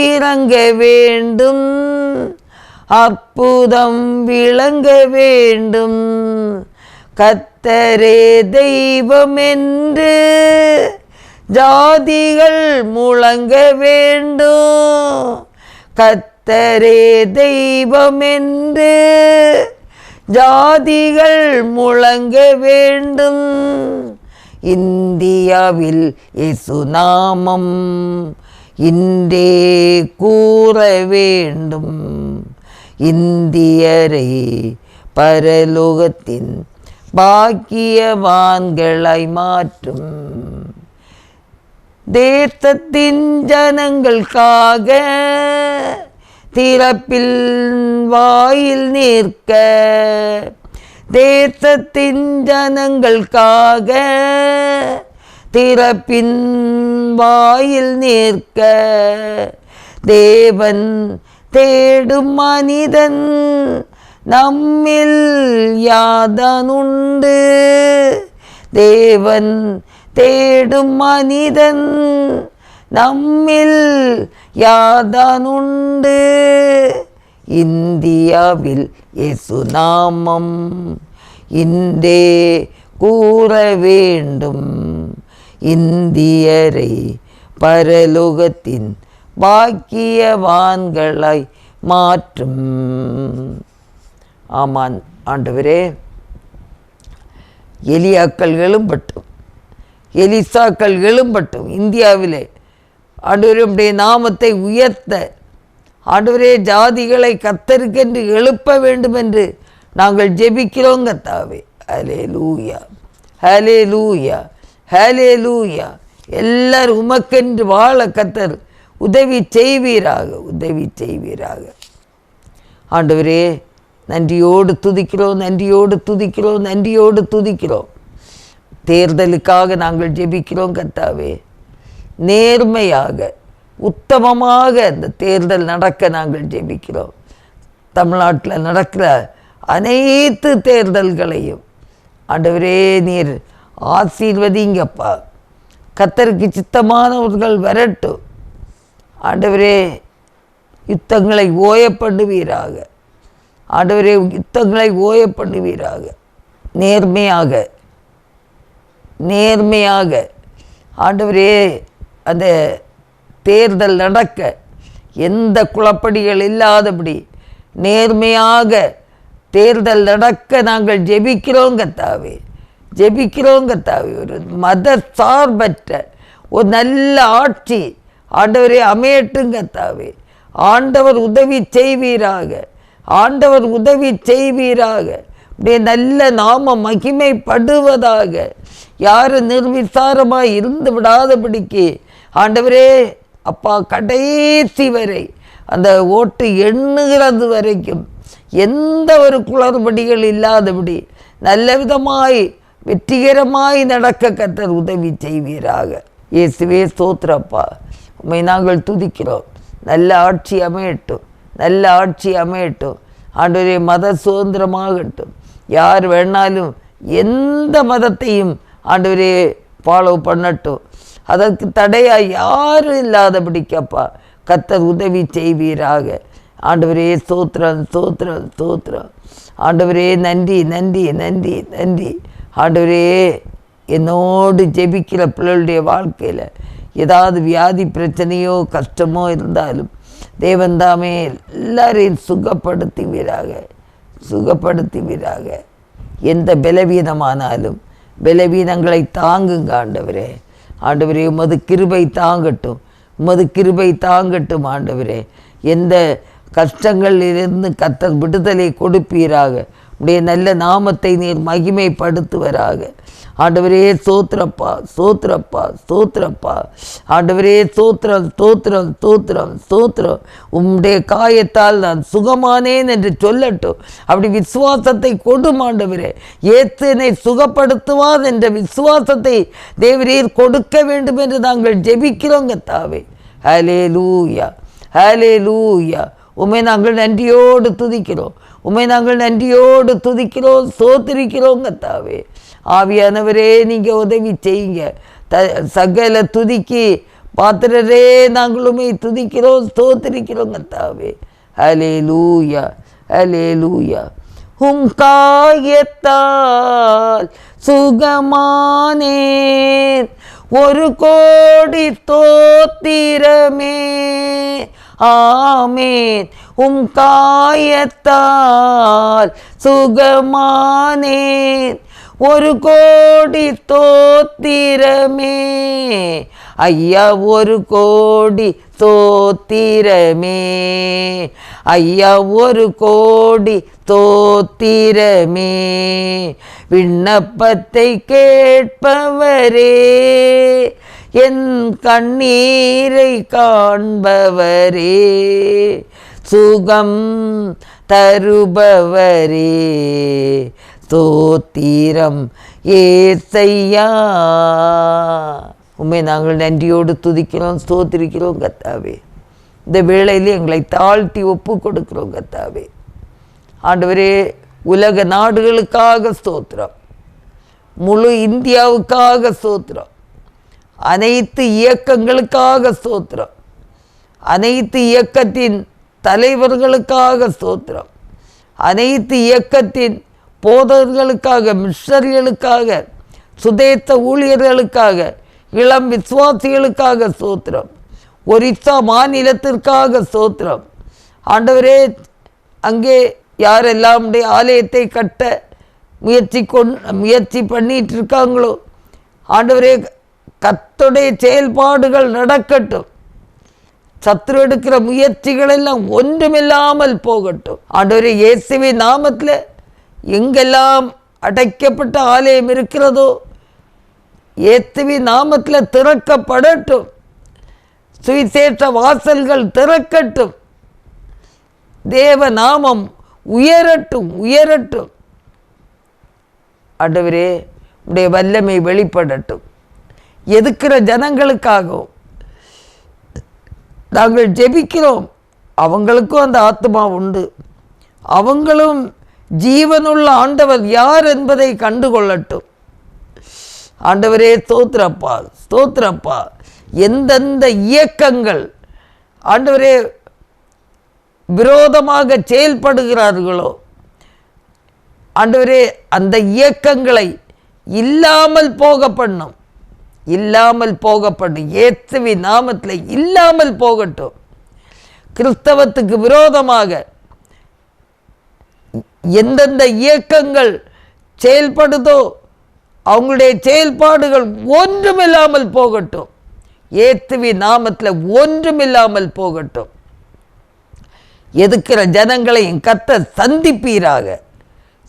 இறங்க வேண்டும், அற்புதம் விளங்க வேண்டும். கர்த்தரே தெய்வம் என்று ஜாதிகள் முழங்க வேண்டும். கர்த்தரே தெய்வம் என்று ஜாதிகள் முழங்க வேண்டும். இந்தியாவில் இயேசு நாமம் இன்றே கூற வேண்டும். இந்தியரை பரலோகத்தின் பாக்கியவான்களாய் மாற்றும். தேசத்தின் ஜனங்களுக்காக திறப்பில் வாயில் நிற்க, தேசத்தின் ஜனங்களுக்காக திறப்பின் வாயில் நிற்க. தேவன் தேடும் மனிதன் நம்மில் யாதனுண்டு. தேவன் தேடும் மனிதன் நம்மில் யாதனுண்டு. இந்தியாவில் இயேசு நாமம் இன்றே கூற வேண்டும். இந்தியரை பரலோகத்தின் பாக்கியவான்களாய் மாற்றும். ஆமான் ஆண்டவரே, எலியாக்கள் எழும்பட்டும், எலிசாக்கள் எழும்பட்டும். இந்தியாவிலே ஆண்டவருடைய நாமத்தை உயர்த்த ஆண்டவரே ஜாதிகளை கர்த்தருக்கென்று எழுப்ப வேண்டும் என்று நாங்கள் ஜெபிக்கிறோம் கர்த்தாவே. ஹல்லேலூயா, ஹல்லேலூயா, ஹல்லேலூயா. எல்லாரும் உமக்கென்று வாழ கர்த்தர் உதவி செய்வீராக, உதவி செய்வீராக. ஆண்டவரே நன்றியோடு துதிக்கிறோம், நன்றியோடு துதிக்கிறோம், நன்றியோடு துதிக்கிறோம். தேர்தலுக்காக நாங்கள் ஜெபிக்கிறோம் கர்த்தாவே. நேர்மையாக உத்தமமாக அந்த தேர்தல் நடக்க நாங்கள் ஜெபிக்கிறோம். தமிழ்நாட்டில் நடக்கிற அனைத்து தேர்தல்களையும் ஆண்டவரே நீர் ஆசீர்வதிங்கப்பா. கர்த்தருக்கு சித்தமானவர்கள் வரட்டும். ஆண்டவரே யுத்தங்களை ஓய பண்ணுவீராக. ஆண்டவரே யுத்தங்களை ஓய பண்ணுவீராக. நேர்மையாக நேர்மையாக ஆண்டவரே அந்த தேர்தல் நடக்க எந்த குழப்படிகள் இல்லாதபடி நேர்மையாக தேர்தல் நடக்க நாங்கள் ஜெபிக்கிறோம் கர்த்தாவே, ஜெபிக்கிறோம் கர்த்தாவே. ஒரு மத சார்பற்ற ஒரு நல்ல ஆட்சி ஆண்டவரே அமையட்டும் கர்த்தாவே. ஆண்டவர் உதவி செய்வீராக, ஆண்டவர் உதவி செய்வீராக. அப்படியே நல்ல நாம மகிமைப்படுவதாக. யாரும் நிர்விசாரமாக இருந்து விடாதபடிக்கு ஆண்டவரே அப்பா, கடைசி வரை அந்த ஓட்டு எண்ணுகிறது வரைக்கும் எந்த ஒரு குளறுபடிகள் இல்லாதபடி நல்ல விதமாய் வெற்றிகரமாய் நடக்க கர்த்தர் உதவி செய்வீராக. இயேசுவே ஸ்தோத்திரப்பா, உம்மை நாங்கள் துதிக்கிறோம். நல்ல ஆட்சி அமையட்டும், நல்ல ஆட்சி அமையட்டும் ஆண்டவரே. மத சுதந்திரமாகட்டும். யார் வேணாலும் எந்த மதத்தையும் ஆண்டவரே ஃபாலோ பண்ணட்டும். அதற்கு தடையாக யாரும் இல்லாதபடிக்கப்பா கர்த்தர் உதவி செய்வீராக. ஆண்டவரே ஸ்தோத்திரம், ஸ்தோத்திரம், ஸ்தோத்திரம். ஆண்டவரே நன்றி, நன்றி, நன்றி, நன்றி. ஆண்டவரே, என்னோடு ஜெபிக்கிற பிள்ளைகளுடைய வாழ்க்கையில் ஏதாவது வியாதி பிரச்சனையோ கஷ்டமோ இருந்தாலும் தேவன்தாமே எல்லாரையும் சுகப்படுத்துவீராக, சுகப்படுத்துவீராக. எந்த பலவீனமானாலும் பலவீனங்களை தாங்குங்க ஆண்டவரே. ஆண்டவரே, உமது கிருபை தாங்கட்டும், உமது கிருபை தாங்கட்டும் ஆண்டவரே. எந்த கஷ்டங்களிலிருந்து கர்த்தர் விடுதலை கொடுப்பீராக. உடைய நல்ல நாமத்தை நீர் மகிமைப்படுத்துவராக. ஆண்டவரே ஸ்தோத்திரப்பா, ஸ்தோத்திரப்பா, ஸ்தோத்திரப்பா. ஆண்டவரே ஸ்தோத்திரம், ஸ்தோத்திரம், ஸ்தோத்திரம், ஸ்தோத்திரம். உம்முடைய காயத்தால் நான் சுகமானேன் என்று சொல்லட்டும். அப்படி விசுவாசத்தை கொடும் ஆண்டவரே. ஏத்தனை சுகப்படுத்துவார் என்ற விசுவாசத்தை தேவரீர் கொடுக்க வேண்டும் என்று நாங்கள் ஜெபிக்கிறோம் கர்த்தாவே. ஹல்லேலூயா, ஹல்லேலூயா. உம்மை நாங்கள் நன்றியோடு துதிக்கிறோம், உம்மை நாங்கள் நன்றியோடு துதிக்கிறோம், ஸ்தோத்திரிக்கிறோம் கர்த்தாவே. ஆவியானவரே, நீங்கள் உதவி செய்யுங்க. சகல துதிக்கு பாத்திரரே, நாங்கள் உம்மை துதிக்கிறோம், ஸ்தோத்திரிக்கிறோம் கர்த்தாவே. ஹல்லேலூயா, ஹல்லேலூயா. உம் காயத்தால் சுகமானேன், ஒரு கோடி ஸ்தோத்திரமே. ஆமேன். உம் காயத்தால் சுகமானேன், ஒரு கோடி ஸ்தோத்திரமே. ஐயா, ஒரு கோடி ஸ்தோத்திரமே. ஐயா, ஒரு கோடி ஸ்தோத்திரமே. விண்ணப்பத்தை கேட்பவரே, என் கண்ணீரை காண்பவரே, சுகம் தருபவரே, ஸ்தோத்திரம் ஏசையா. உம்மை நாங்கள் நன்றியோடு துதிக்கிறோம், ஸ்தோத்திரிக்கிறோம் கர்த்தாவே. இந்த வேளையில் எங்களை தாழ்த்தி ஒப்பு கொடுக்கிறோம் கர்த்தாவே. ஆண்டவரே, உலக நாடுகளுக்காக ஸ்தோத்திரம், முழு இந்தியாவுக்காக ஸ்தோத்திரம், அனைத்து இயக்கங்களுக்காக ஸ்தோத்திரம், அனைத்து இயக்கத்தின் தலைவர்களுக்காக ஸ்தோத்திரம், அனைத்து இயக்கத்தின் போதகர்களுக்காக, மிஷனரிகளுக்காக, சுதேச ஊழியர்களுக்காக, இளம் விசுவாசிகளுக்காக ஸ்தோத்திரம், ஒரிசா மாநிலத்திற்காக ஸ்தோத்திரம். ஆண்டவரே, அங்கே யாரெல்லாம் ஆலயத்தை கட்ட முயற்சி பண்ணிட்டு இருக்காங்களோ ஆண்டவரே, கர்த்தருடைய செயல்பாடுகள் நடக்கட்டும். சத்துரு எடுக்கிற முயற்சிகள் எல்லாம் ஒன்றுமில்லாமல் போகட்டும். ஆண்டவரே, இயேசுவின் நாமத்தில் எங்கெல்லாம் அடைக்கப்பட்ட ஆலயம் இருக்கிறதோ இயேசுவின் நாமத்தில் திறக்கப்படட்டும். சுவிசேஷ வாசல்கள் திறக்கட்டும். தேவ நாமம் உயரட்டும், உயரட்டும். ஆண்டவரே, உடைய வல்லமை வெளிப்படட்டும். எதுக்கிற ஜனங்களுக்காகவும் நாங்கள் ஜெபிக்கிறோம். அவங்களுக்கும் அந்த ஆத்மா உண்டு. அவங்களும் ஜீவனுள்ள ஆண்டவர் யார் என்பதை கண்டுகொள்ளட்டும். ஆண்டவரே, ஸ்தோத்திரப்பா, ஸ்தோத்திரப்பா. எந்தெந்த இயக்கங்கள் ஆண்டவரே விரோதமாக செயல்படுகிறார்களோ ஆண்டவரே, அந்த இயக்கங்களை இல்லாமல் போக பண்ணும், இல்லாமல் போக பண்ணும். இயேசுவின் நாமத்தில் இல்லாமல் போகட்டும். கிறிஸ்தவத்துக்கு விரோதமாக எந்தெந்த இயக்கங்கள் செயல்படுதோ அவங்களுடைய செயல்பாடுகள் ஒன்றுமில்லாமல் போகட்டும். இயேசுவின் நாமத்தில் ஒன்றுமில்லாமல் போகட்டும். எதுக்கிற ஜனங்களையும் கர்த்தர்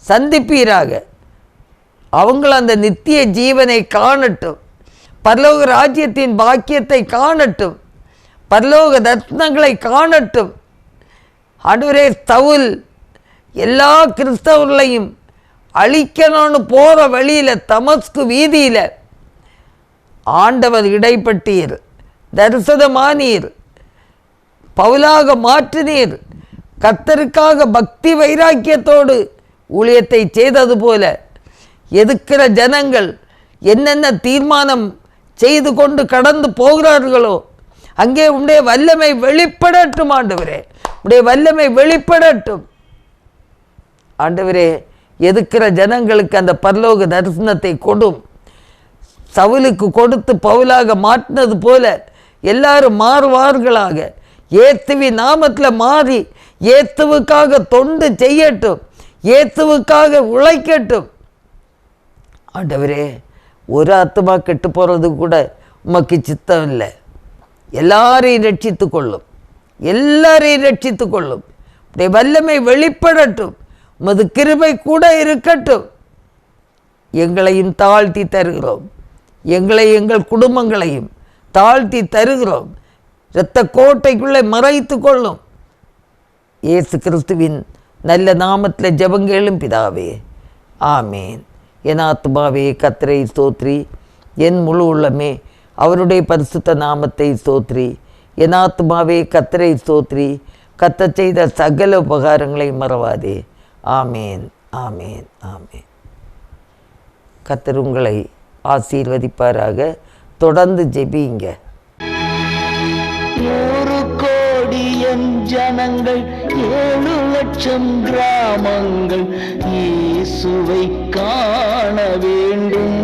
சந்திப்பீராக. அவங்கள அந்த நித்திய ஜீவனை காணட்டும், பரலோக ராஜ்யத்தின் பாக்கியத்தை காணட்டும், பரலோக தர்சனங்களை காணட்டும். ஆண்டவரே, சவுல் எல்லா கிறிஸ்தவர்களையும் அழிக்கணும்னு போகிற வழியில் தமஸ்கு வீதியில் ஆண்டவர் இடைப்பட்டீர், தரிசனமானீர், பவுலாக மாற்றினீர். கர்த்தருக்காக பக்தி வைராக்கியத்தோடு ஊழியத்தை செய்தது போல எதுக்கிற ஜனங்கள் என்னென்ன தீர்மானம் செய்து கொண்டு கடந்து போகிறார்களோ அங்கே உடைய வல்லமை வெளிப்படட்டும். ஆண்டவரே, உடைய வல்லமை வெளிப்படட்டும். ஆண்டவரே, எதுக்கிற ஜனங்களுக்கு அந்த பரலோக தரிசனத்தை கொடும். சவுலுக்கு கொடுத்து பவுலாக மாற்றினது போல எல்லாரும் மாறுவார்களாக. இயேசுவின் நாமத்தில் மாறி இயேசுவுக்காக தொண்டு செய்யட்டும், இயேசுவுக்காக உழைக்கட்டும். ஆண்டவரே, ஒரு ஆத்மா கெட்டு போகிறது கூட உமக்கு சித்தம் இல்லை. எல்லாரையும் ரட்சித்து கொள்ளும், எல்லாரையும் ரட்சித்து கொள்ளும். உடைய வல்லமை வெளிப்படட்டும், உமது கிருபை கூட இருக்கட்டும். எங்களையும் தாழ்த்தி தருகிறோம், எங்கள் குடும்பங்களையும் தாழ்த்தி தருகிறோம். இரத்த கோட்டைக்குள்ளே மறைத்து கொள்ளும். இயேசு கிறிஸ்துவின் நல்ல நாமத்தில் ஜெபங்கேளும் பிதாவே, ஆமேன். என் ஆத்துமாவே கர்த்தரை ஸ்தோத்ரி, என் முழு உள்ளமே அவருடைய பரிசுத்த நாமத்தை ஸ்தோத்ரி. என் ஆத்துமாவே கர்த்தரை ஸ்தோத்ரி, கர்த்தர் செய்த சகல உபகாரங்களை மறவாதே. ஆமேன், ஆமேன், ஆமேன். கர்த்தர் உங்களை ஆசீர்வதிப்பாராக. தொடர்ந்து ஜெபிங்க. 100 கோடி ஜனங்கள் 7 லட்சம் கிராமங்கள் இயேசுவை காண வேண்டும்.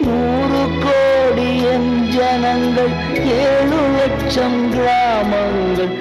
100 கோடி ஜனங்கள் 7 லட்சம் கிராமங்கள்